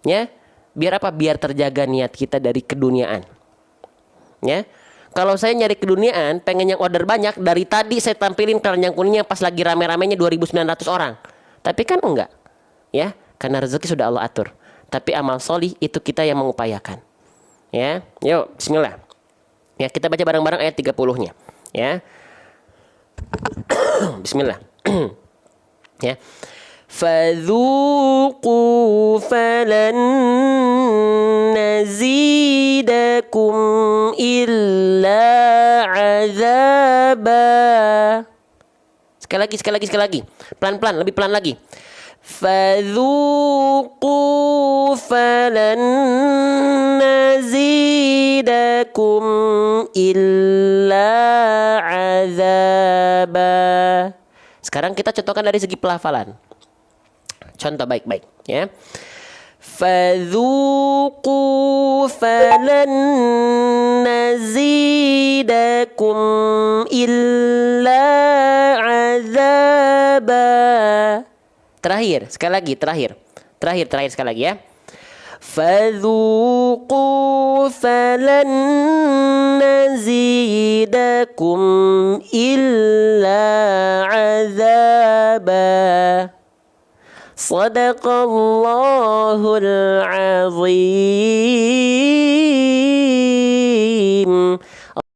Ya. Biar apa? Biar terjaga niat kita dari keduniaan. Ya. Kalau saya nyari keduniaan, pengen yang order banyak, dari tadi saya tampilin keranjang kuningnya pas lagi rame-ramenya 2.900 orang. Tapi kan enggak. Ya, karena rezeki sudah Allah atur. Tapi amal solih itu kita yang mengupayakan. Ya, yuk bismillah. Ya, kita baca bareng-bareng ayat 30-nya. Ya. Bismillah. Ya. Fadzuqu falan nazidakum illa azaba. Sekali lagi. Pelan-pelan, lebih pelan lagi. Fadzuqu falan nazidakum illa azaba. Sekarang kita contohkan dari segi pelafalan. Contoh baik-baik ya. Fadzuqu falan nazidakum illa azaba. Terakhir sekali lagi ya. Fadzuqu falan nazidakum illa azaba. Sadaqallahul azim.